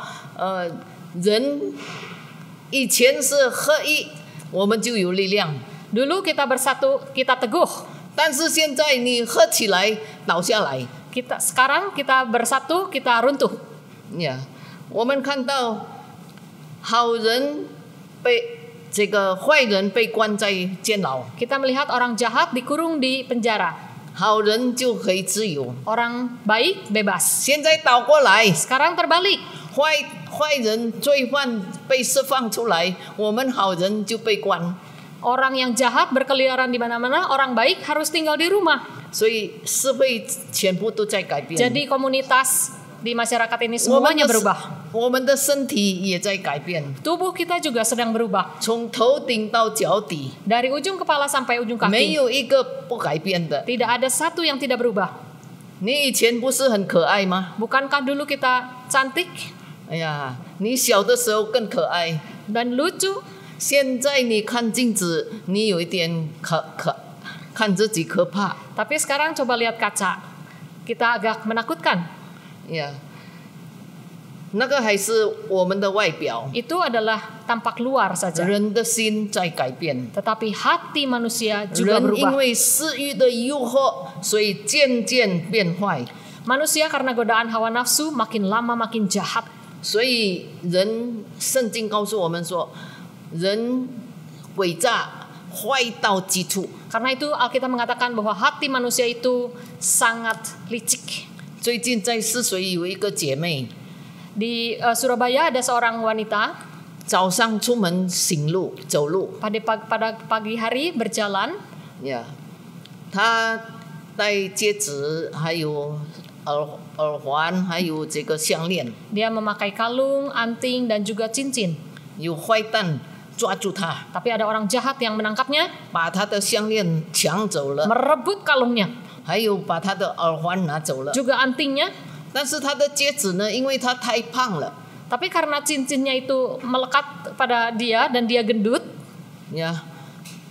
人以前是合一，我们就有力量。 Dulu kita bersatu, kita teguh. 但是现在你合起来倒下来， Sekarang kita bersatu, kita runtuh. 我们看到好人被这个坏人被关在监牢， Kita melihat orang jahat dikurung di penjara, 好人就可以自由。 orang baik bebas. 现在倒过来， Sekarang terbalik, 坏人罪犯被释放出来，我们好人就被关。 orang yang jahat berkeliaran di mana-mana, orang baik harus tinggal di rumah. 所以社会全部都在改变。 Jadi komunitas di masyarakat ini semuanya berubah. 我们的身体也在改变， Tubuh kita juga sedang berubah. 从头顶到脚底， Dari ujung kepala sampai ujung 没 kaki, 有一个不改变的。 tidak ada satu yang tidak berubah. 你以前不是很可爱吗？ Bukankah dulu kita cantik 哎呀，你小的时候更可爱。 dan lucu? 现在你看镜子，你有一点看自己可怕。 Tapi sekarang coba lihat kaca, kita agak menakutkan. 那个还是我们的外表， Itu adalah tampak luar saja. 人的心在改变。 Tetapi hati manusia juga 人因 berubah. 为私欲的诱惑，所以渐渐变坏。 Manusia karena godaan hawa nafsu makin lama makin jahat. 所以圣经告诉我们说，人诡诈坏到极处。 Karena itu Alkitab mengatakan bahwa hati manusia itu sangat licik. 最近在泗水有一个姐妹， Di Surabaya ada seorang wanita 早上出门走路， pada pagi hari berjalan. 她戴戒指，还有耳环，还有这个项链。 Dia memakai kalung, anting dan juga cincin. 有坏蛋抓住她， Tapi ada orang jahat yang menangkapnya, 把她的项链抢走了， merebut kalungnya, 还有把她的耳环拿走了。 juga antingnya. 但是她的戒指呢，因为她太胖了， Tapi karena cincinnya itu melekat pada dia dan dia gendut,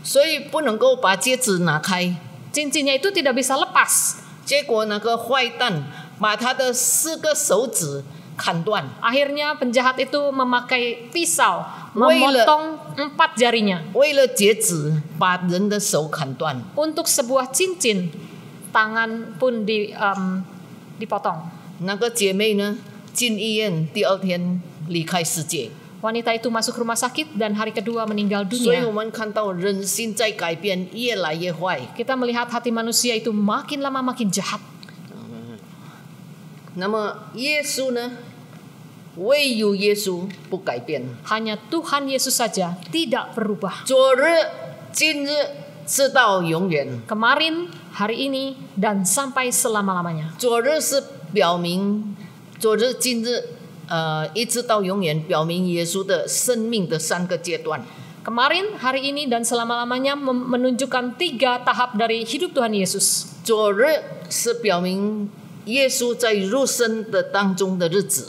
所以不能够把戒指拿开。 cincinnya itu tidak bisa lepas. 结果那个坏蛋把她的4个手指砍断， Akhirnya penjahat itu memakai pisau, memotong 4 jarinya 为了戒指把人的手砍断。 untuk sebuah cincin. Tangan pun dipotong. 那个姐妹呢，进医院，第2天离开世界。 Wanita itu masuk rumah sakit dan hari kedua meninggal 所以我 dunia. 们看到人心在改变，越来越坏。 Kita melihat hati manusia itu makin lama makin jahat. 那么耶稣呢？唯有耶稣不改变。 Hanya Tuhan Yesus saja tidak berubah. 昨日、今日，直到永远。 Kemarin, hari ini, dan sampai selama-lamanya. 昨日是表明，昨日、今日，一直到永远，表明耶稣的生命的3个阶段。 Kemarin, hari ini, dan selama-lamanya menunjukkan 3 tahap dari hidup Tuhan Yesus. 昨日是表明耶稣在肉身的当中的日子。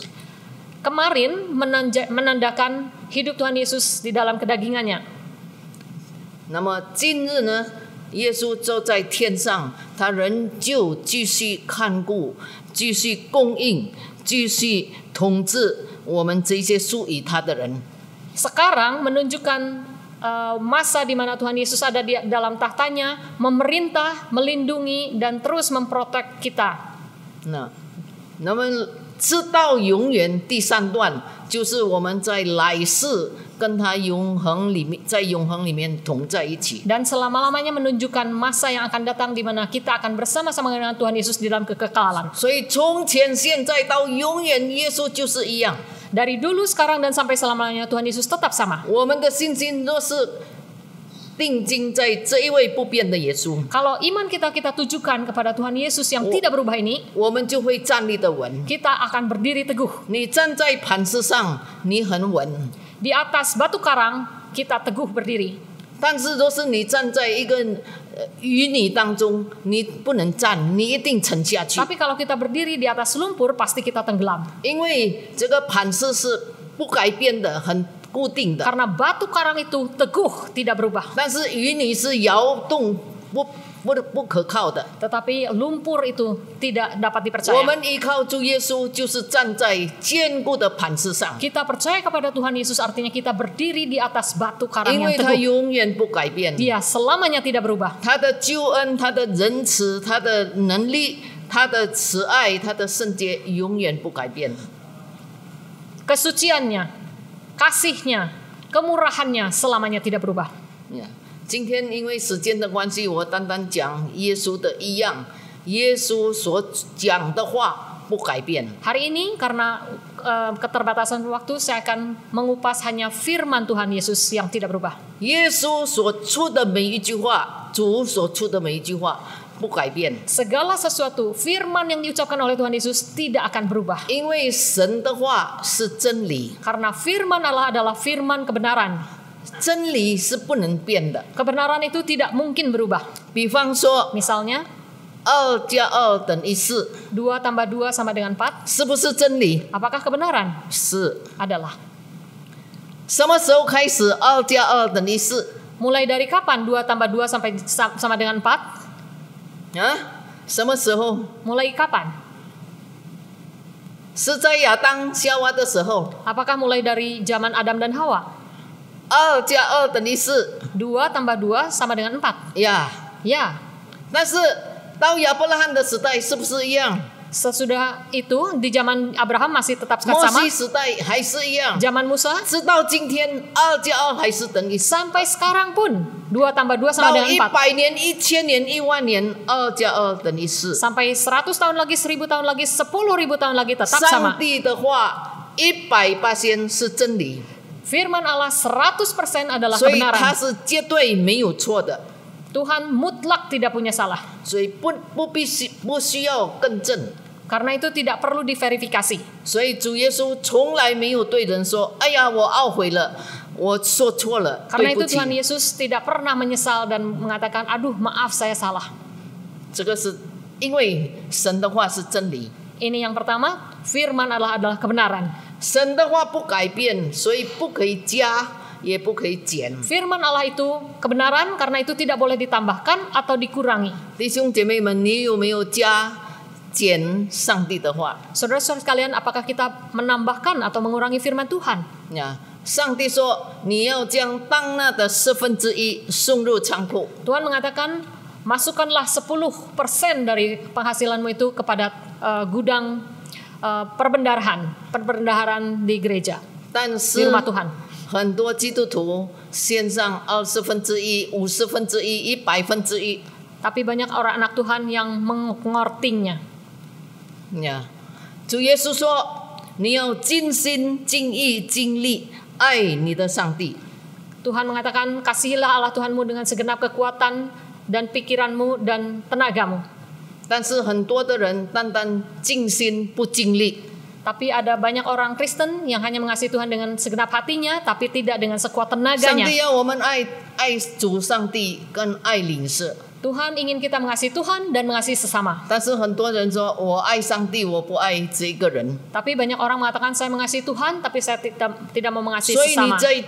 Kemarin menandakan hidup Tuhan Yesus di dalam kedagingannya. 那么今日呢？耶稣坐在天上，他仍旧继续看顾，继续供应，继续统治我们这些属于他的人。 Sekarang menunjukkan masa di mana Tuhan Yesus ada di dalam tahtanya, memerintah, melindungi, dan terus memprotek kita. 那么直到永远。第3段就是我们在来世跟他永恒里面，在永恒里面同在一起。 Dan selama-lamanya menunjukkan masa yang akan datang di mana kita akan bersama-sama dengan Tuhan Yesus di dalam kekekalan. 所以从前、现在到永远，耶稣就是一样。 Dari dulu, sekarang, dan sampai selama-lamanya Tuhan Yesus tetap sama. 我们的信心若是定睛在这一位不变的耶稣， Kalau iman kita tujukan kepada Tuhan Yesus yang tidak berubah ini, 我们就会站立得稳。 kita akan berdiri teguh. 你站在磐石上，你很稳； Di atas batu karang, kita teguh berdiri. 但是若是你站在一个淤泥当中，你不能站，你一定沉下去。 Tapi kalau kita berdiri di atas lumpur, pasti kita tenggelam. 因为这个磐石是不改变的，很固定的。 Karena batu karang itu teguh, tidak berubah. 但是淤泥是摇动，不可靠的。 Tetapi lumpur itu tidak dapat 我 dipercaya. 们依靠主耶稣，就是站在坚固的磐石上， Kita percaya kepada Tuhan Yesus artinya kita berdiri di atas batu karang 因 yang 为他 teguh. 永远不改变。 Dia selamanya tidak berubah. 他的救恩、他的仁慈、他的能力、他的慈爱、他的圣洁永远不改变。 Kesuciannya, kasihnya, kemurahannya selamanya tidak berubah. 今天因为时间的关系，我单单讲耶稣的一样，耶稣所讲的话不改变。 Hari ini karena keterbatasan waktu, saya akan mengupas hanya firman Tuhan Yesus yang tidak berubah. 耶稣所出的每一句话，主所出的每一句话不改变， Segala sesuatu firman yang diucapkan oleh Tuhan Yesus tidak akan berubah. 因为神的话是真理， Karena firman Allah adalah firman kebenaran. 真理是不能变的。 Kebenaran itu tidak mungkin berubah. 比方说， Misalnya, 2加2等于4， 2 tambah 2 sama dengan 4. 是不是真理？ Apakah kebenaran? 是。 Adalah. 什么时候开始2加2等于4？ Mulai dari kapan 2 tambah 2 sampai sama dengan 4? 啊？什么时候？ Mulai kapan? 是在亚当夏娃的时候。 Apakah mulai dari zaman Adam dan Hawa? 2加2等于4 2 tambah 2 sama dengan 4. 呀。 Ya, 但是到亚伯拉罕的时代是不是一样？ sesudah itu di zaman Abraham masih tetap 摩 sama. 西时代还是一样。 Zaman Musa 直到今天2加2还是等于4。 sampai sekarang pun 2 tambah 2 sama 到 dengan 4. 100年、1000年、10000年2加2等于4。 Sampai 100 tahun lagi, 1000 tahun lagi, 10.000 tahun lagi tetap 上 sama. 帝的话100%是真理， Firman Allah 100% adalah 所以它 kebenaran. 是绝对没有错的， Tuhan mutlak tidak punya salah. 所以不需要更正。 Karena itu tidak perlu diverifikasi. 所以主耶稣从来没有对人说：“哎呀，我懊悔了，我说错了， Karena 对不 itu 起。 Tuhan Yesus tidak pernah menyesal dan mengatakan, aduh maaf saya salah. ”这个是因为神的话是真理， Ini yang pertama, firman Allah adalah kebenaran. 神的话不改变，所以不可以加，也不可以减。 Firman Allah itu kebenaran karena itu tidak boleh ditambahkan atau dikurangi. 弟兄姐妹们，你有没有加减上帝的话？ Saudara-saudara sekalian, apakah kita menambahkan atau mengurangi firman Tuhan? 呀，上帝说你要将当纳的1/4送入仓库。 Tuhan mengatakan, masukkanlah 10% dari penghasilanmu itu kepada gudang perbendaharaan di gereja, 但 di 是 rumah Tuhan. 很多基督徒献上1/20、50%、100%。 Tapi banyak orang anak Tuhan yang mengortingnya. 呀，主耶稣说：“你要尽心、尽意、尽力爱你的上帝。” Tuhan mengatakan, kasihilah Allah Tuhanmu dengan segenap kekuatan dan pikiranmu dan tenagamu. 但是很多的人单单尽心不尽力， Tapi ada banyak orang Kristen yang hanya mengasihi Tuhan dengan segenap hatinya, tapi tidak dengan sekuat 上 tenaganya. 帝要我们爱主上帝跟爱邻舍。 Tuhan ingin kita mengasihi Tuhan dan mengasihi sesama. 但是很多人说：“我爱上帝，我不爱这个人。 Tapi banyak orang mengatakan saya mengasihi Tuhan, tapi saya tidak mau ” mengasihi 所以你 sesama. 在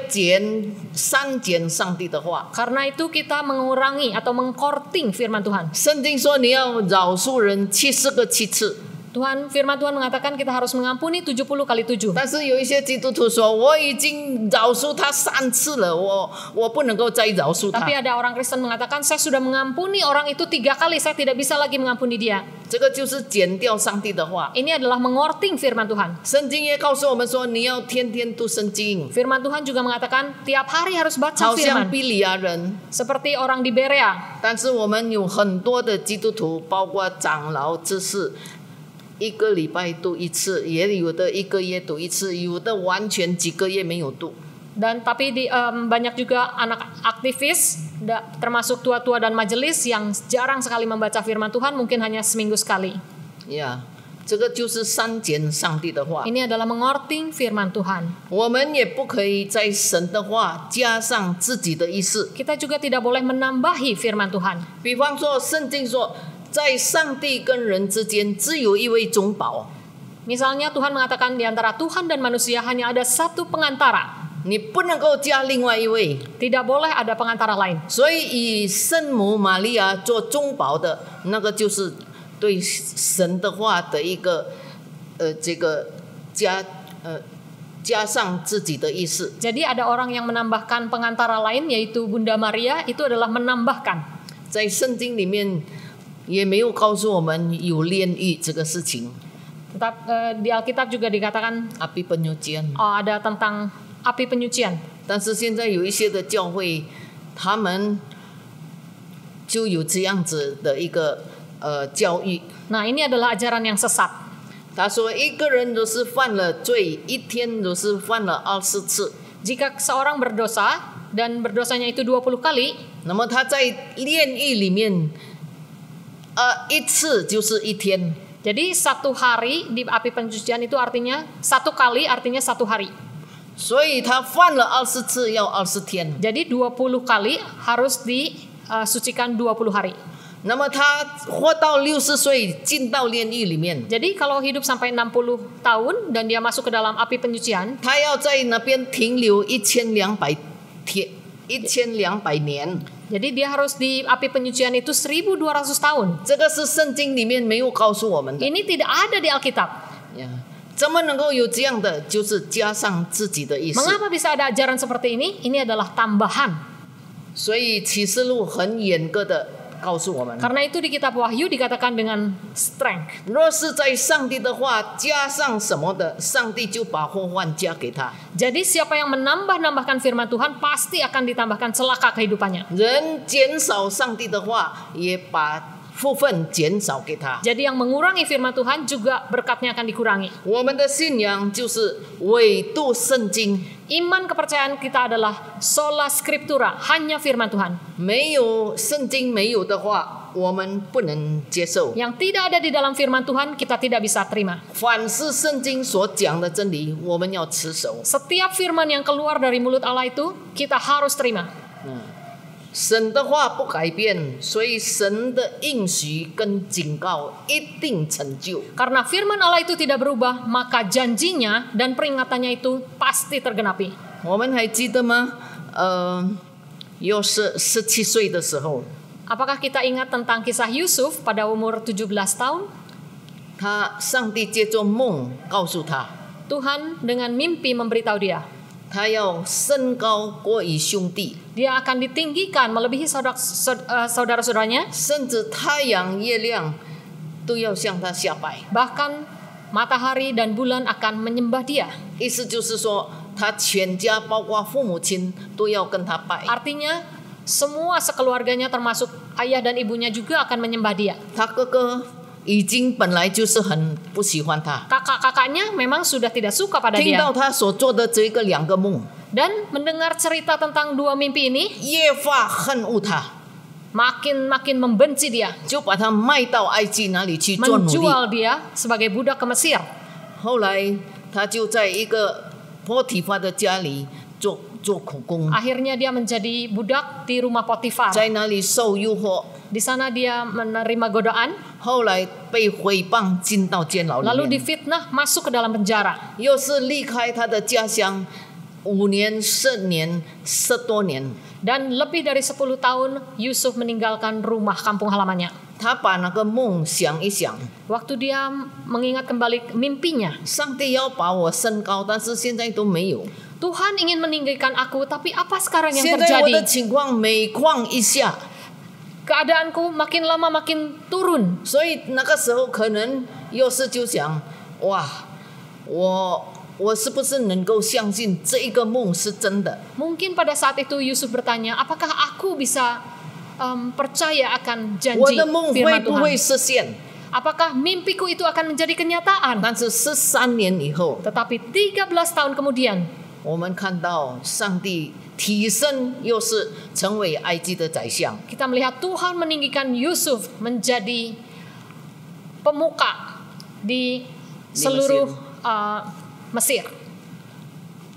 删减上帝的话。 Karena itu kita mengurangi atau mengkorting firman Tuhan. 圣经说你要饶恕人70个7次， Firman Tuhan mengatakan kita harus mengampuni 70 kali 7. 但是有一些基督徒说：“我已经饶恕他3次了，我不能够再饶恕他。” Tapi ada orang Kristen mengatakan saya sudah mengampuni orang itu 3 kali, saya tidak bisa lagi mengampuni dia. 这个就是剪掉上帝的话。 Ini adalah mengorting firman Tuhan. 圣经也告诉我们说，你要天天读圣经， Firman Tuhan juga mengatakan tiap hari harus baca 好像 firman. 比利亚人。 Seperti orang di Berea. 但是我们有很多的基督徒，包括长老、执事，一个礼拜读一次，也有的一个月读一次，有的完全几个月没有读。 Dan tapi banyak juga anak aktivis, termasuk tua-tua dan majelis yang jarang sekali membaca firman Tuhan, mungkin hanya seminggu sekali. 呀，这个就是删减上帝的话。 Ini adalah mengorting firman Tuhan. 我们也不可以在神的话加上自己的意思。 Kita juga tidak boleh menambahi firman Tuhan. 比方说，圣经说，在上帝跟人之间只有一位中保， Misalnya Tuhan mengatakan di antara Tuhan dan manusia hanya ada satu pengantara. 你不能够加另外一位。 Tidak boleh ada pengantara lain. 所以以圣母玛利亚做中保的那个，就是对神的话的一个这个加上自己的意思。 Jadi ada orang yang menambahkan pengantara lain, yaitu Bunda Maria, itu adalah menambahkan. 在圣经里面也没有告诉我们有炼狱这个事情。 Tetap di Alkitab juga dikatakan api penyucian， ada tentang api penyucian. 但是现在有一些的教会，他们就有这样子的一个教育。 Nah, ini adalah ajaran yang sesat. 他说，一个人若是犯了罪，一天若是犯了20次， Jika seorang berdosa dan berdosanya itu 20 kali, 那么他在炼狱里面，一次就是一天。 jadi satu hari di api pencucian itu artinya satu kali artinya satu hari. 所以他犯了20次要20天。 Jadi 20 kali harus disucikan 20 hari. 那么他活到60岁进到炼狱里面， Jadi kalau hidup sampai 60 tahun dan dia masuk ke dalam api penyucian, 他要在那边停留1200天，1200年。 jadi dia harus di api penyucian itu 1200 tahun. 这个是圣经里面没有告诉我们的。 Ini tidak ada di Alkitab. 呀，怎么能够有这样的？就是加上自己的意思。 Mengapa bisa ada ajaran seperti ini? Ini adalah tambahan. 所以启示录很严格的告诉我们， Karena itu di kitab Wahyu dikatakan dengan strength. 若是在上帝的话加上什么的，上帝就把祸患加给他。 Jadi siapa yang menambahkan firman Tuhan pasti akan ditambahkan celaka kehidupannya. 人减少上帝的话，也把福分减少给他。 Jadi yang mengurangi firman Tuhan juga berkatnya akan dikurangi. 我们的信仰就是唯独圣经， Iman kepercayaan kita adalah sola scriptura, hanya firman Tuhan. 没有圣经没有的话，我们不能接受。 Yang tidak ada di dalam firman Tuhan kita tidak bisa terima. 凡是圣经所讲的真理，我们要持守。 Setiap firman yang keluar dari mulut Allah itu kita harus terima. 神的话不改变，所以神的应许跟警告一定成就。 Karena firman Allah itu tidak berubah, maka janjinya dan peringatannya itu pasti tergenapi. 我们还记得吗？又是17岁的时候， Apakah kita ingat tentang kisah Yusuf pada umur 17 tahun? 上帝借着梦告诉他， Tuhan dengan mimpi memberitahu dia, 他要升高过于兄弟， dia akan ditinggikan melebihi saudara-saudaranya, 甚至太阳、月亮都要向他下拜。 bahkan matahari dan bulan akan menyembah dia. 意思就是说，他全家包括父母亲都要跟他拜。 Artinya semua sekeluarganya termasuk ayah dan ibunya juga akan menyembah dia. 他哥哥已经本来就是很不喜欢他， Kakak-kakaknya memang sudah tidak suka pada 听 dia. 到他所做的这个2个梦， Dan mendengar cerita tentang dua mimpi ini, 越发恨恶他， makin membenci dia, 就把他卖到埃及那里去做奴隶。 menjual dia sebagai budak ke Mesir. 后来他就在一个波提法的家里做苦工， Akhirnya dia menjadi budak di rumah Potifar. 在那里受诱惑， Di sana dia menerima godaan, 后来被诽谤进到监牢里 lalu 面， difitnah masuk ke dalam penjara. 又是离开他的家乡5年、10年、10多年。 Dan lebih dari 10 tahun Yusuf meninggalkan rumah kampung halamannya. 他把那个梦想一想， Waktu dia mengingat kembali mimpinya, 上帝要把我升高，但是现在都没有。 Tuhan ingin meninggikan aku, tapi apa sekarang yang 现在我的 terjadi? 情况每况愈下， keadaanku makin lama makin turun. 所以那个时候可能约瑟就想，哇，我是不是能够相信这一个梦是真的？ Mungkin pada saat itu Yusuf bertanya, apakah aku bisa percaya akan 我 janji 的梦会 firman 不会 Tuhan? 实现？ Apakah mimpiku itu akan menjadi kenyataan? 但是13年以后， Tetapi 13 tahun kemudian, 我们看到上帝提升又是成为埃及的宰相。 kita melihat Tuhan meninggikan Yusuf menjadi pemuka di seluruh Mesir.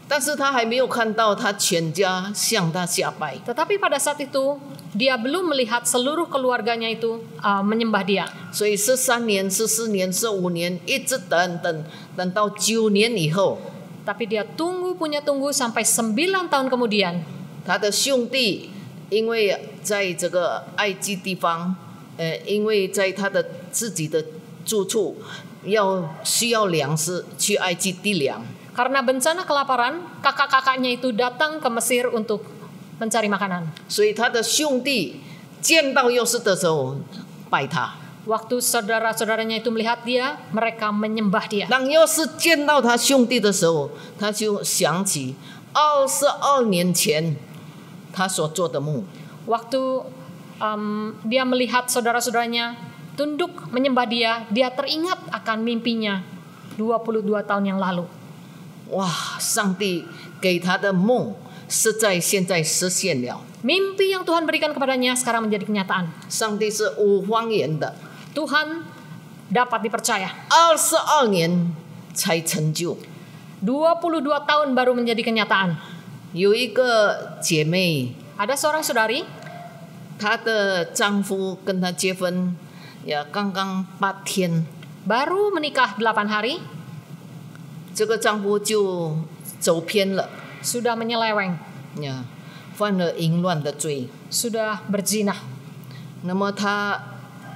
但是他还没有看到他全家向他下拜， Tetapi pada saat itu dia belum melihat seluruh keluarganya itu menyembah dia. 所以13年、14年、15年，一直等到9年以后， Tapi dia tunggu sampai 9 tahun kemudian. 他的兄弟因为在这个埃及地方，因为在他的自己的住处需要粮食，去埃及地粮。 Karena bencana kelaparan, kakak-kakaknya itu datang ke Mesir untuk mencari makanan. 所以他的兄弟见到约瑟的时候拜他。 Waktu saudara-saudaranya itu melihat dia, mereka menyembah dia. 当约瑟见到他兄弟的时候，他就想起22年前他所做的梦。 Waktu dia melihat saudara-saudaranya tunduk menyembah dia, dia teringat akan mimpinya 22 tahun yang lalu. 哇！上帝给他的梦是在现在实现了。 Mimpi yang Tuhan berikan kepadanya sekarang menjadi kenyataan. 上帝是无谎言的， Tuhan dapat dipercaya. 22年才成就。 22 tahun baru menjadi kenyataan. 有一个姐妹， Ada seorang saudari, 她的丈夫跟她结婚，也刚刚8天， baru menikah 8 hari, 这个丈夫就走偏了， sudah menyeleweng, 呀，犯了淫乱的罪。 sudah berzina. 那么她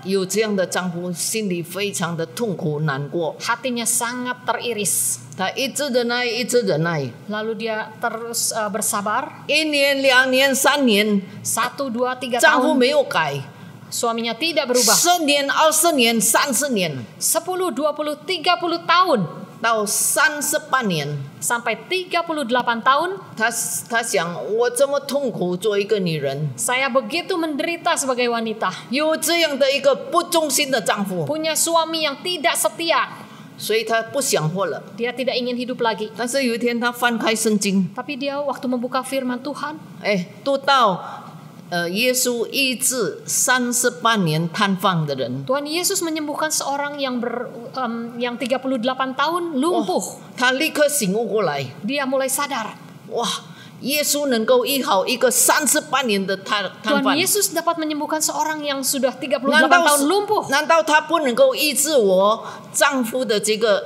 有这样的丈夫，心里非常的痛苦难过， Hatinya sangat teriris. 她一直忍耐，一直忍耐， Lalu dia terus bersabar. 1年、2年、3年， 1, 2, 3丈夫 tahun. 没有改。 Suaminya tidak berubah. 10年、20年、30年， 10, 20, 30 tahun. 到38年， Sampai 38 tahun, 她想，我这么痛苦做一个女人， saya begitu menderita sebagai wanita. 有这样的一个不忠心的丈夫， Punya suami yang tidak setia. 所以她不想活了。 Dia tidak ingin hidup lagi. 但是有一天，她翻开圣经， Tapi dia waktu membuka firman Tuhan, 读到耶稣医治38年瘫痪的人， Tuhan Yesus menyembuhkan seorang yang 38 tahun lumpuh. 她立刻醒悟过来， Dia mulai sadar. 哇！耶稣能够医好一个38年的瘫 Tuhan 痪， Yesus dapat menyembuhkan seorang yang sudah 38难道 tahun lumpuh. 难道他不能够医治我丈夫的这个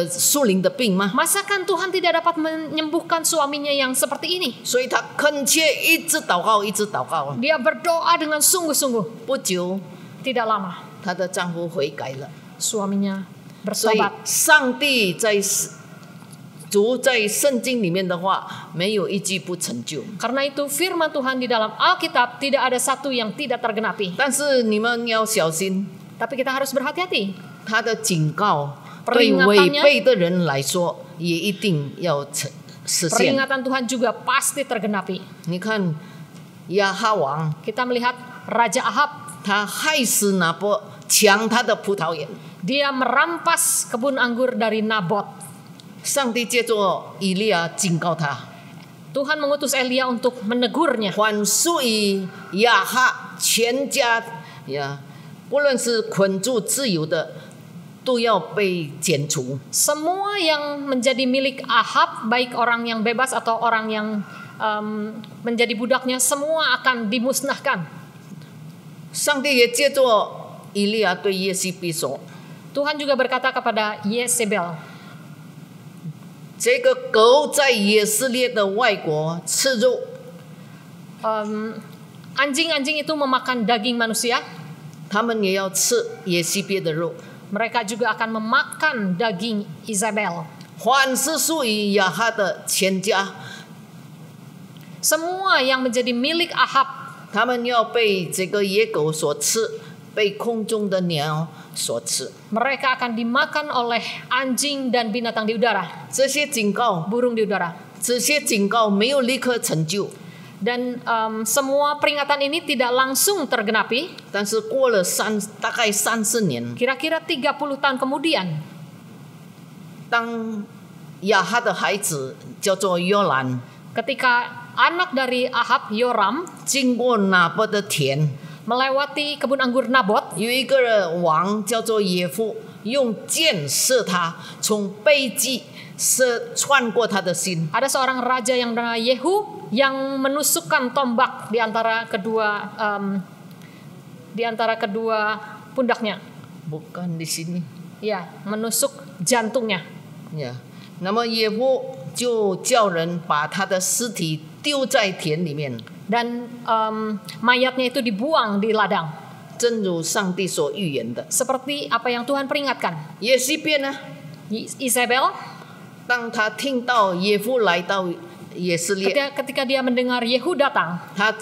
属灵的病吗？ Masakan Tuhan tidak dapat menyembuhkan suaminya yang seperti ini? 所以她恳切一直祷告，一直祷告。 Dia berdoa dengan sungguh-sungguh. 不久， Tidak lama, 她的丈夫悔改了。 suaminya 所以 bertobat. 上帝主在圣经里面的话，没有一句不成就。 Karena itu firman Tuhan di dalam Alkitab tidak ada satu yang tidak tergenapi. 但是你们要小心， Tapi kita harus berhati-hati. 他的警告对违背的人来说，也一定要实现。 Peringatan Tuhan juga pasti tergenapi. 你看亚哈王， Kita melihat Raja Ahab, 他害死拿波，抢他的葡萄园。 dia merampas kebun anggur dari Nabot. 上帝借着以利亚警告他， Tuhan mengutus Elia untuk menegurnya. 凡属于亚哈全家呀，不论是捆住自由的，都要被剪除。 Semua yang menjadi milik Ahab, baik orang yang bebas atau orang yang menjadi budaknya, semua akan dimusnahkan. 上帝也借着以利亚对耶西比说， Tuhan juga berkata kepada Yezebel, 这个狗在以色列的外国吃肉， anjing-anjing itu memakan daging manusia, 他们也要吃耶西别的肉。 mereka juga akan memakan daging Isabel. 凡是属于亚哈的全家， Semua yang menjadi milik Ahab 他们要被这个野狗所吃，被空中的鸟所吃。 Mereka akan dimakan oleh anjing dan binatang di udara, 这些警告， burung di udara. 这些警告没有立刻成就， Dan semua peringatan ini tidak langsung tergenapi. 但是过了大概30年， Kira-kira 30 tahun kemudian, 当亚哈的孩子叫做约兰， ketika anak dari Ahab, Yoram, 经过拿伯的田， melewati kebun anggur Nabot, 有一个王叫做耶夫，用箭射他，从背脊穿过他的心。 ada seorang raja yang bernama Yehu yang menusukkan tombak di antara kedua pundaknya. Bukan di sini. Ya, menusuk jantungnya. 呀，那么耶夫就叫人把他的尸体丢在田里面， Dan mayatnya itu dibuang di ladang. 正如上帝所预言的。 Seperti apa yang Tuhan peringatkan. 耶西别呢， Isabel, 当他听到耶夫来到以色列， ketika dia mendengar Yehu datang, 他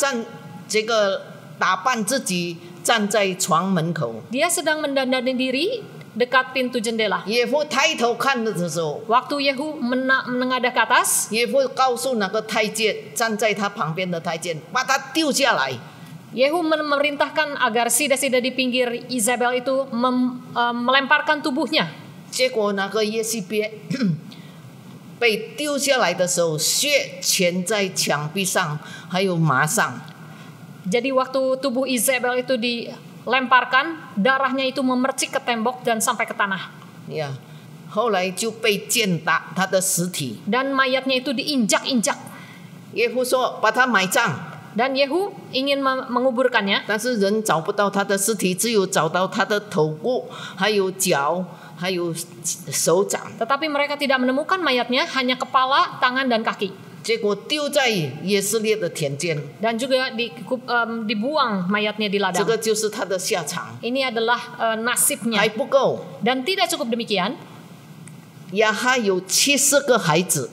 打扮自己站在床门口。 dia sedang mendandani diri dekat pintu jendela. 耶夫抬头看的时候， Waktu Yehu menengadah ke atas, 耶夫告诉那个太监站在他旁边的太监，把他丢下来。 Yehu memerintahkan agar sida-sida di pinggir Isabel itu melemparkan tubuhnya. 结果那个耶西别被丢下来的时候，血溅在墙壁上，还有麻上。 Jadi waktu tubuh Isabel itu dilemparkan, darahnya itu memercik ke tembok dan sampai ke tanah. 呀，后来就被践踏他的尸体。 Dan mayatnya itu diinjak-injak. 耶夫说把他埋葬， Dan Yehu ingin menguburkannya, 但是人找不到他的尸体，只有找到他的头骨，还有脚，还有手掌。 tetapi mereka tidak menemukan mayatnya, hanya kepala, tangan, dan kaki. 结果丢在以色列的田间， Dan juga dibuang mayatnya di 这 ladang. 个就是他的下场。 Ini adalah 还 nasibnya. 不够， Dan tidak cukup demikian, 亚哈有70个孩子，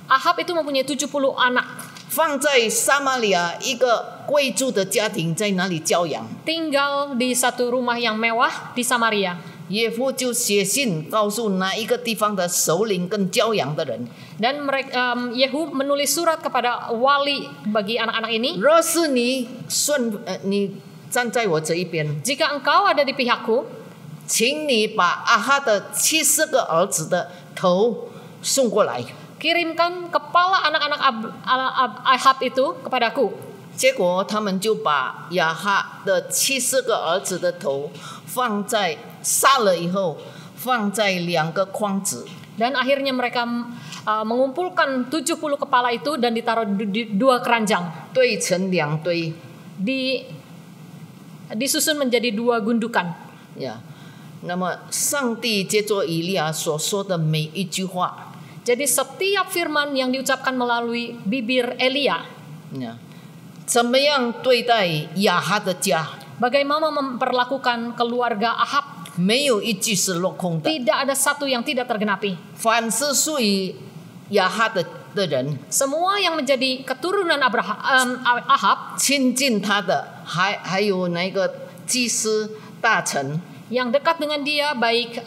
Ahab itu mempunyai 70 anak, 放在撒玛利亚一个贵族的家庭，在那里教养。 tinggal di satu rumah yang mewah di Samaria. 耶夫就写信告诉那一个地方的首领跟教养的人， Dan Yehu menulis surat kepada wali bagi anak-anak ini, 若是你站在我这一边， jika engkau ada di pihakku, 请你把阿哈的70个儿子的头送过来。 kirimkan kepala anak-anak Ahab itu kepadaku. 结果他们就把亚哈的70个儿子的头杀了以后，放在2个筐子。 Dan akhirnya mereka mengumpulkan 70 kepala itu dan ditaruh di 2 keranjang. 堆成2堆， Disusun menjadi 2 gundukan. 呀，那么上帝借着以利亚所说的每一句话， Jadi setiap firman yang diucapkan melalui bibir Elia, 呀，怎么样对待亚哈的家， bagaimana memperlakukan keluarga Ahab, 没有一句是落空的。 tidak ada satu yang tidak tergenapi. 凡是属于亚哈的人， Semua yang menjadi keturunan Ahab, 亲近他的，还有那个祭司大臣， yang dekat dengan dia, baik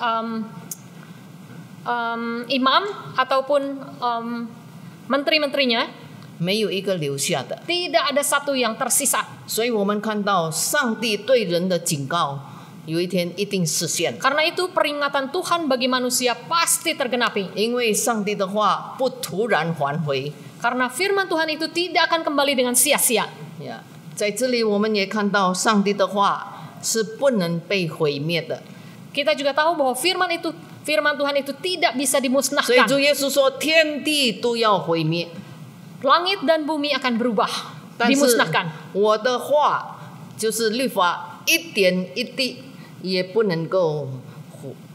imam ataupun menteri-menterinya, 没有一个留下的。 tidak ada satu yang tersisa. 所以我们看到上帝对人的警告，有一天一定实现。 Karena itu peringatan Tuhan bagi manusia pasti tergenapi. 因为上帝的话不突然还回。 Karena firman Tuhan itu tidak akan kembali dengan sia-sia. 呀，在这里我们也看到上帝的话是不能被毁灭的。 Kita juga tahu bahwa firman Tuhan itu tidak bisa 所以 dimusnahkan. 主耶稣说，天地都要毁灭， Langit dan bumi akan berubah, 但是 dimusnahkan. 我的话就是律法，一点一滴也不能够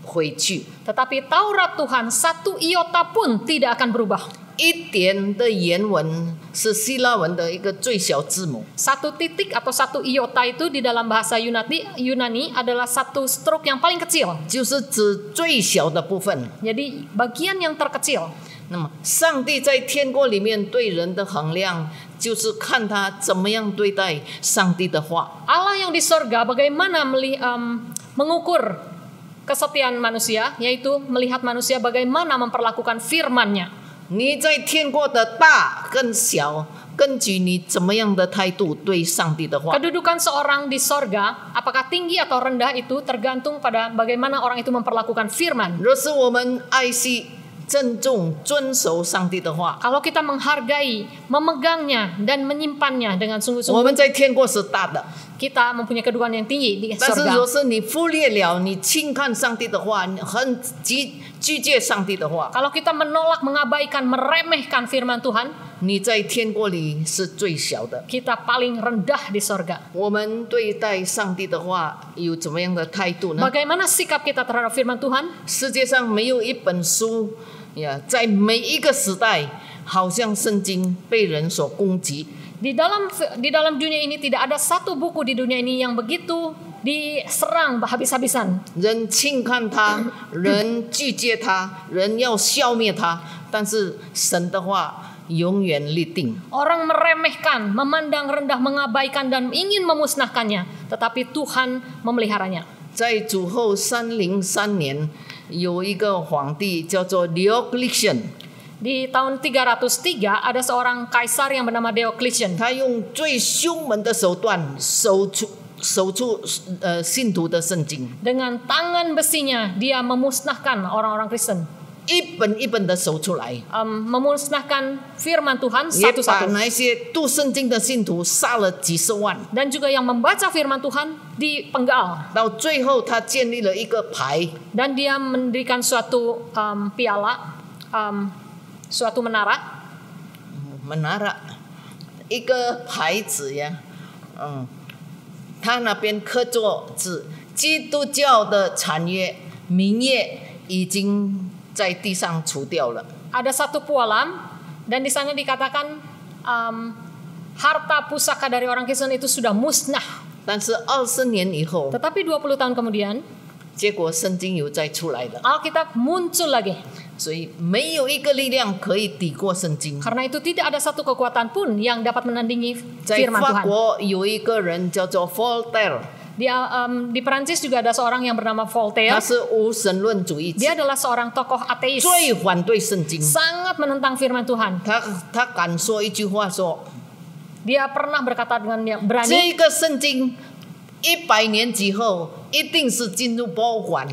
回去， Tetapi Taurat Tuhan satu iota pun tidak akan berubah. 一点的原文是希腊文的一个最小字母。 Satu titik atau satu iota itu di dalam bahasa Yunani adalah satu stroke yang paling kecil. 就是指最小的部分。 Jadi bagian yang terkecil. 那么，上帝在天国里面对人的衡量，就是看他怎么样对待上帝的话。 Allah yang di sorga bagaimana mengukur kesetiaan manusia, yaitu melihat manusia bagaimana memperlakukan firman-Nya. 你在天国的大跟小，根据你怎么样的态度对上帝的话。 Kedudukan seorang di sorga, apakah tinggi atau rendah itu tergantung pada bagaimana orang itu memperlakukan firman. 若是我们爱惜、郑重、遵守上帝的话， Kalau kita menghargai, memegangnya, dan menyimpannya dengan 我 sungguh-sungguh, 们在天国是大的。 kita mempunyai kedudukan yang tinggi di 但是若 sorga. 是你忽略了，你轻看上帝的话，你很拒绝上帝的话， Kalau kita menolak, mengabaikan, meremehkan firman Tuhan, 你在天国里是最小的。 kita paling rendah di sorga. 我们对待上帝的话有怎么样的态度呢？ Bagaimana sikap kita terhadap firman Tuhan? 世界上没有一本书呀，在每一个时代，好像圣经被人所攻击。 Di dalam dunia ini tidak ada satu buku di dunia ini yang begitu diserang habis-habisan. 人轻看他，人拒绝他，人要消灭他，但是神的话永远立定。 Orang meremehkan, memandang rendah, mengabaikan dan ingin memusnahkannya, tetapi Tuhan memeliharanya. 在主后303年，有一个皇帝叫做 Diocletian， Di tahun 303 ada seorang kaisar yang bernama Diocletian. 他用最凶猛的手段守住信徒的圣经， Dengan tangan besinya dia memusnahkan orang-orang Kristen. 一本一本的守出来， Memusnahkan firman Tuhan 也把 satu-satu. 那些读圣经的信徒杀了几十万。 Dan juga yang membaca firman Tuhan dipenggal. 到最后，他建立了一个牌， Dan dia mendirikan suatu piala, suatu menara, 一个牌子呀，他那边刻着字，基督教的产业、民业已经在地上除掉了。 ada satu pualam dan di sana dikatakan harta pusaka dari orang Kristen itu sudah musnah. 但是20年以后， Tetapi 20 tahun kemudian 结果圣经又再出来了， Alkitab muncul lagi. 所以没有一个力量可以抵过圣经。 Karena itu tidak ada satu kekuatan pun yang dapat menandingi 在 firman 法 Tuhan. 国有一个人叫做 Voltaire， Di Perancis juga ada seorang yang bernama 他 Voltaire. 是无神论主义者， Dia adalah seorang tokoh ateis, 最反对圣经。 sangat menentang firman Tuhan. 他敢说一句话说。 Dia pernah berkata dengan yang 这 berani, 个圣经100年之后一定是进入博物馆，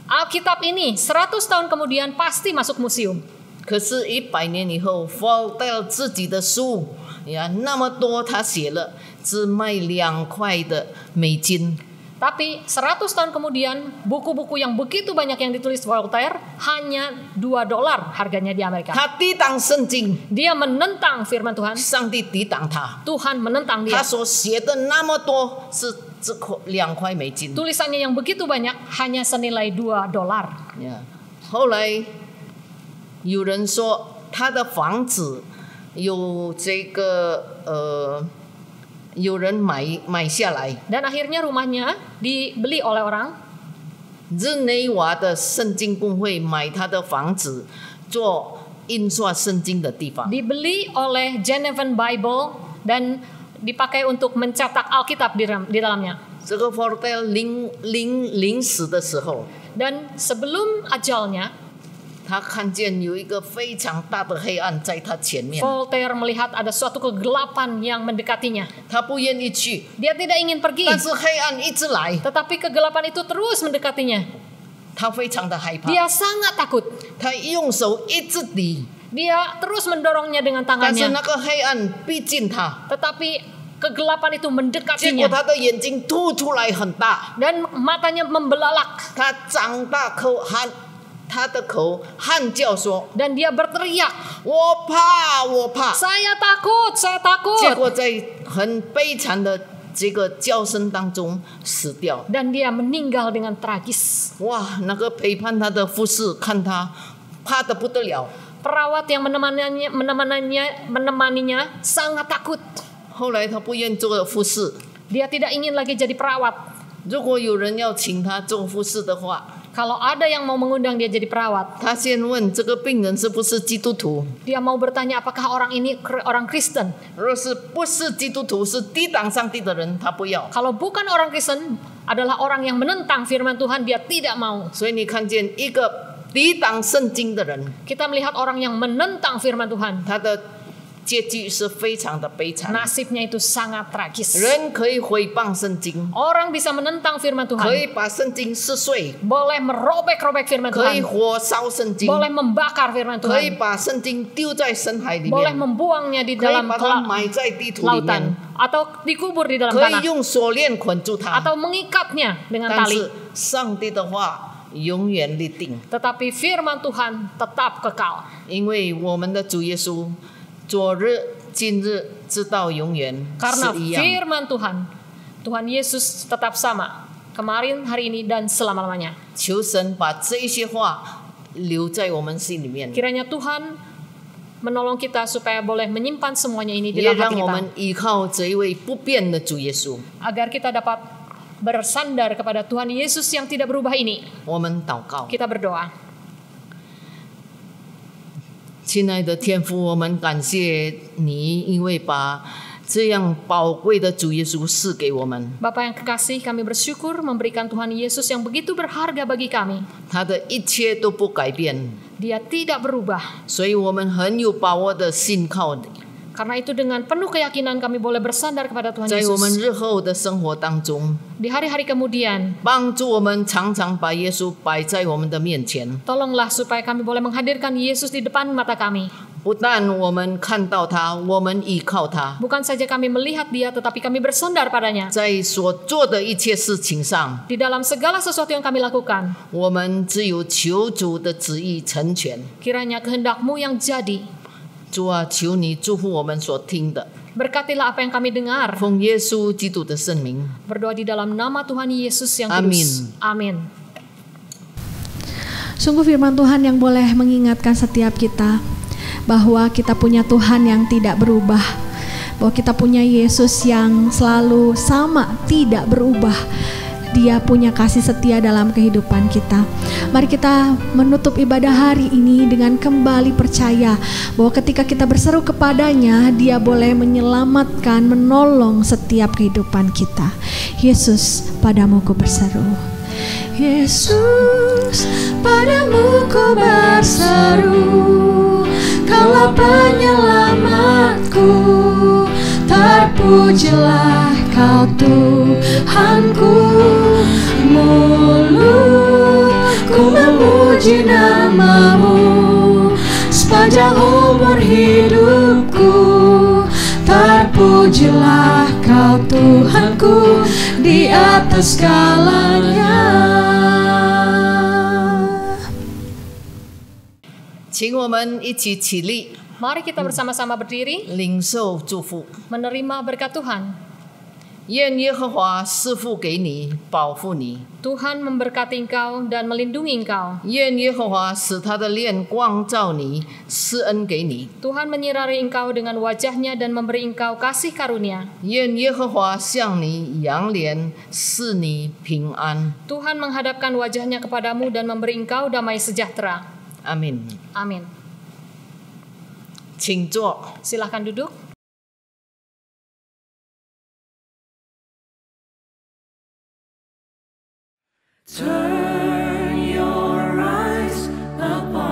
Alkitab ini 100 tahun kemudian pasti masuk museum. 可是100年以后 Voltaire 自己的书呀那么多，他写了只卖2块的美金。 Tapi 100 tahun kemudian buku-buku yang begitu banyak yang ditulis Voltaire hanya $2 harganya di Amerika. 他抵挡圣经， Dia menentang firman Tuhan. 上帝抵挡他。 Tuhan menentang 他 dia. 所写的那么多是只2块美金。 Tulisannya yang begitu banyak hanya senilai $2. 呀，后来有人说他的房子有这个有人买下来。 Dan akhirnya rumahnya dibeli oleh orang. 日内瓦的圣经公会买他的房子做印刷圣经的地方。 Dibeli oleh Genevan Bible dan dipakai untuk mencetak Alkitab di dalamnya. 这个 Voltaire 临死的时候， Dan sebelum ajalnya, 他看见有一个非常大的黑暗在他前面， Voltaire melihat ada suatu kegelapan yang mendekatinya. 他不愿意去， Dia tidak ingin pergi, 但是黑暗一直来， tetapi kegelapan itu terus mendekatinya. 他非常的害怕， Dia sangat takut. 他用手一直抵， Dia terus mendorongnya dengan 但是 tangannya, 那个黑暗逼近他， tetapi kegelapan itu 结果 mendekatinya 他的眼睛凸出来很大， dan matanya membelalak 他张大口喊，他的口喊叫说 dan dia berteriak, 我怕，我怕。 "Saya takut, saya 结 takut." 果在很悲惨的这个叫声当中死掉。 Dan dia meninggal dengan tragis. 哇，那个陪伴他的护士看他怕得不得了。 Perawat yang menemaninya sangat takut. 后来他不愿做护士。 Dia tidak ingin lagi jadi perawat. 如果有人要请他做护士的话， Kalau ada yang mau mengundang dia jadi perawat, 他先问这个病人是不是基督徒， dia mau bertanya apakah orang ini orang Kristen. 若是不是基督徒，是抵挡上帝的人，他不要。 Kalau bukan orang Kristen, adalah orang yang menentang firman Tuhan, dia tidak mau. 所以你看见一个抵挡圣经的人， Kita melihat orang yang menentang firman Tuhan, 他的结局是非常的悲惨。 nasibnya itu sangat tragis. 人可以毁谤圣经， Orang bisa menentang firman 可 Tuhan, 以把圣经撕碎， boleh merobek-robek firman 可以 Tuhan, 火烧圣经， boleh membakar firman 可以 Tuhan, 把圣经丢在深海里 boleh 面， membuangnya di 可以 dalam 把它埋在地土里 lautan, 面， atau dikubur di dalam 可以 tanah, 用锁链捆住它。 atau mengikatnya dengan 但 tali. 是上帝的话永远立定， Tetapi firman Tuhan tetap kekal. 因为我们的主耶稣昨日、今日直到永远 Karena 是一样。 firman Tuhan, Tuhan Yesus tetap sama, kemarin, hari ini, dan selama-lamanya. 求神把这一些话留在我们心里面， Kiranya Tuhan menolong kita supaya boleh menyimpan semuanya ini di 也 dalam 让 hati 我 kita. 们依靠这一位不变的主耶稣。 Agar kita dapat bersandar kepada Tuhan Yesus yang tidak berubah ini. 我们祷告， Kita berdoa. 亲爱的天父，我们感谢你，因为把这样宝贵的主耶稣赐给我们， Bapa yang kekasih, kami bersyukur memberikan Tuhan Yesus yang begitu berharga bagi kami. 他的一切都不改变， Dia tidak berubah. 所以我们很有把握的信靠你。 Karena itu dengan penuh keyakinan kami boleh bersandar kepada Tuhan 在我们 Yesus. 日后的生活当中， Di hari-hari kemudian, 帮助我们常常把耶稣摆在我们的面前。 tolonglah supaya kami boleh menghadirkan Yesus di depan mata kami. 不但我们看到他，我们依靠他， Bukan saja kami melihat dia, tetapi kami bersandar padanya. 在所做的一切事情上， Di dalam segala sesuatu yang kami lakukan, 我们只有求主的旨意成全。 kiranya kehendak-Mu yang jadi. 主啊，求你祝福我们所听的， Berkatilah apa yang kami dengar. 奉耶稣基督的圣名。 Berdoa di dalam nama Tuhan Yesus yang Amin. kudus. Amin. Sungguh firman Tuhan yang boleh mengingatkan setiap kita bahwa kita punya Tuhan yang tidak berubah, bahwa kita punya Yesus yang selalu sama, tidak berubah. Dia punya kasih setia dalam kehidupan kita. Mari kita menutup ibadah hari ini dengan kembali percaya bahwa ketika kita berseru kepadanya, Dia boleh menyelamatkan, menolong setiap kehidupan kita. Yesus, padamu ku berseru. Yesus, padamu ku berseru, Kaulah penyelamatku. Terpujilah Kau Tuhanku, mulutku memuji nama-Mu sepanjang umur hidupku. Terpujilah Kau Tuhanku di atas segalanya. 请我们一起起立， Mari kita bersama-sama berdiri, 领受祝福。 menerima berkat Tuhan. 愿耶和华赐福给你，保护你； Tuhan memberkati engkau dan melindungi engkau. 愿耶和华使他的脸光照你，施恩给你； Tuhan menyinari engkau dengan wajahnya dan memberi engkau kasih karunia. 愿耶和华向你扬脸，赐你平安。 Tuhan menghadapkan wajahnya kepadamu dan memberi engkau damai sejahtera. 阿门。 Amin. 请坐。 Silahkan duduk. Turn your eyes upon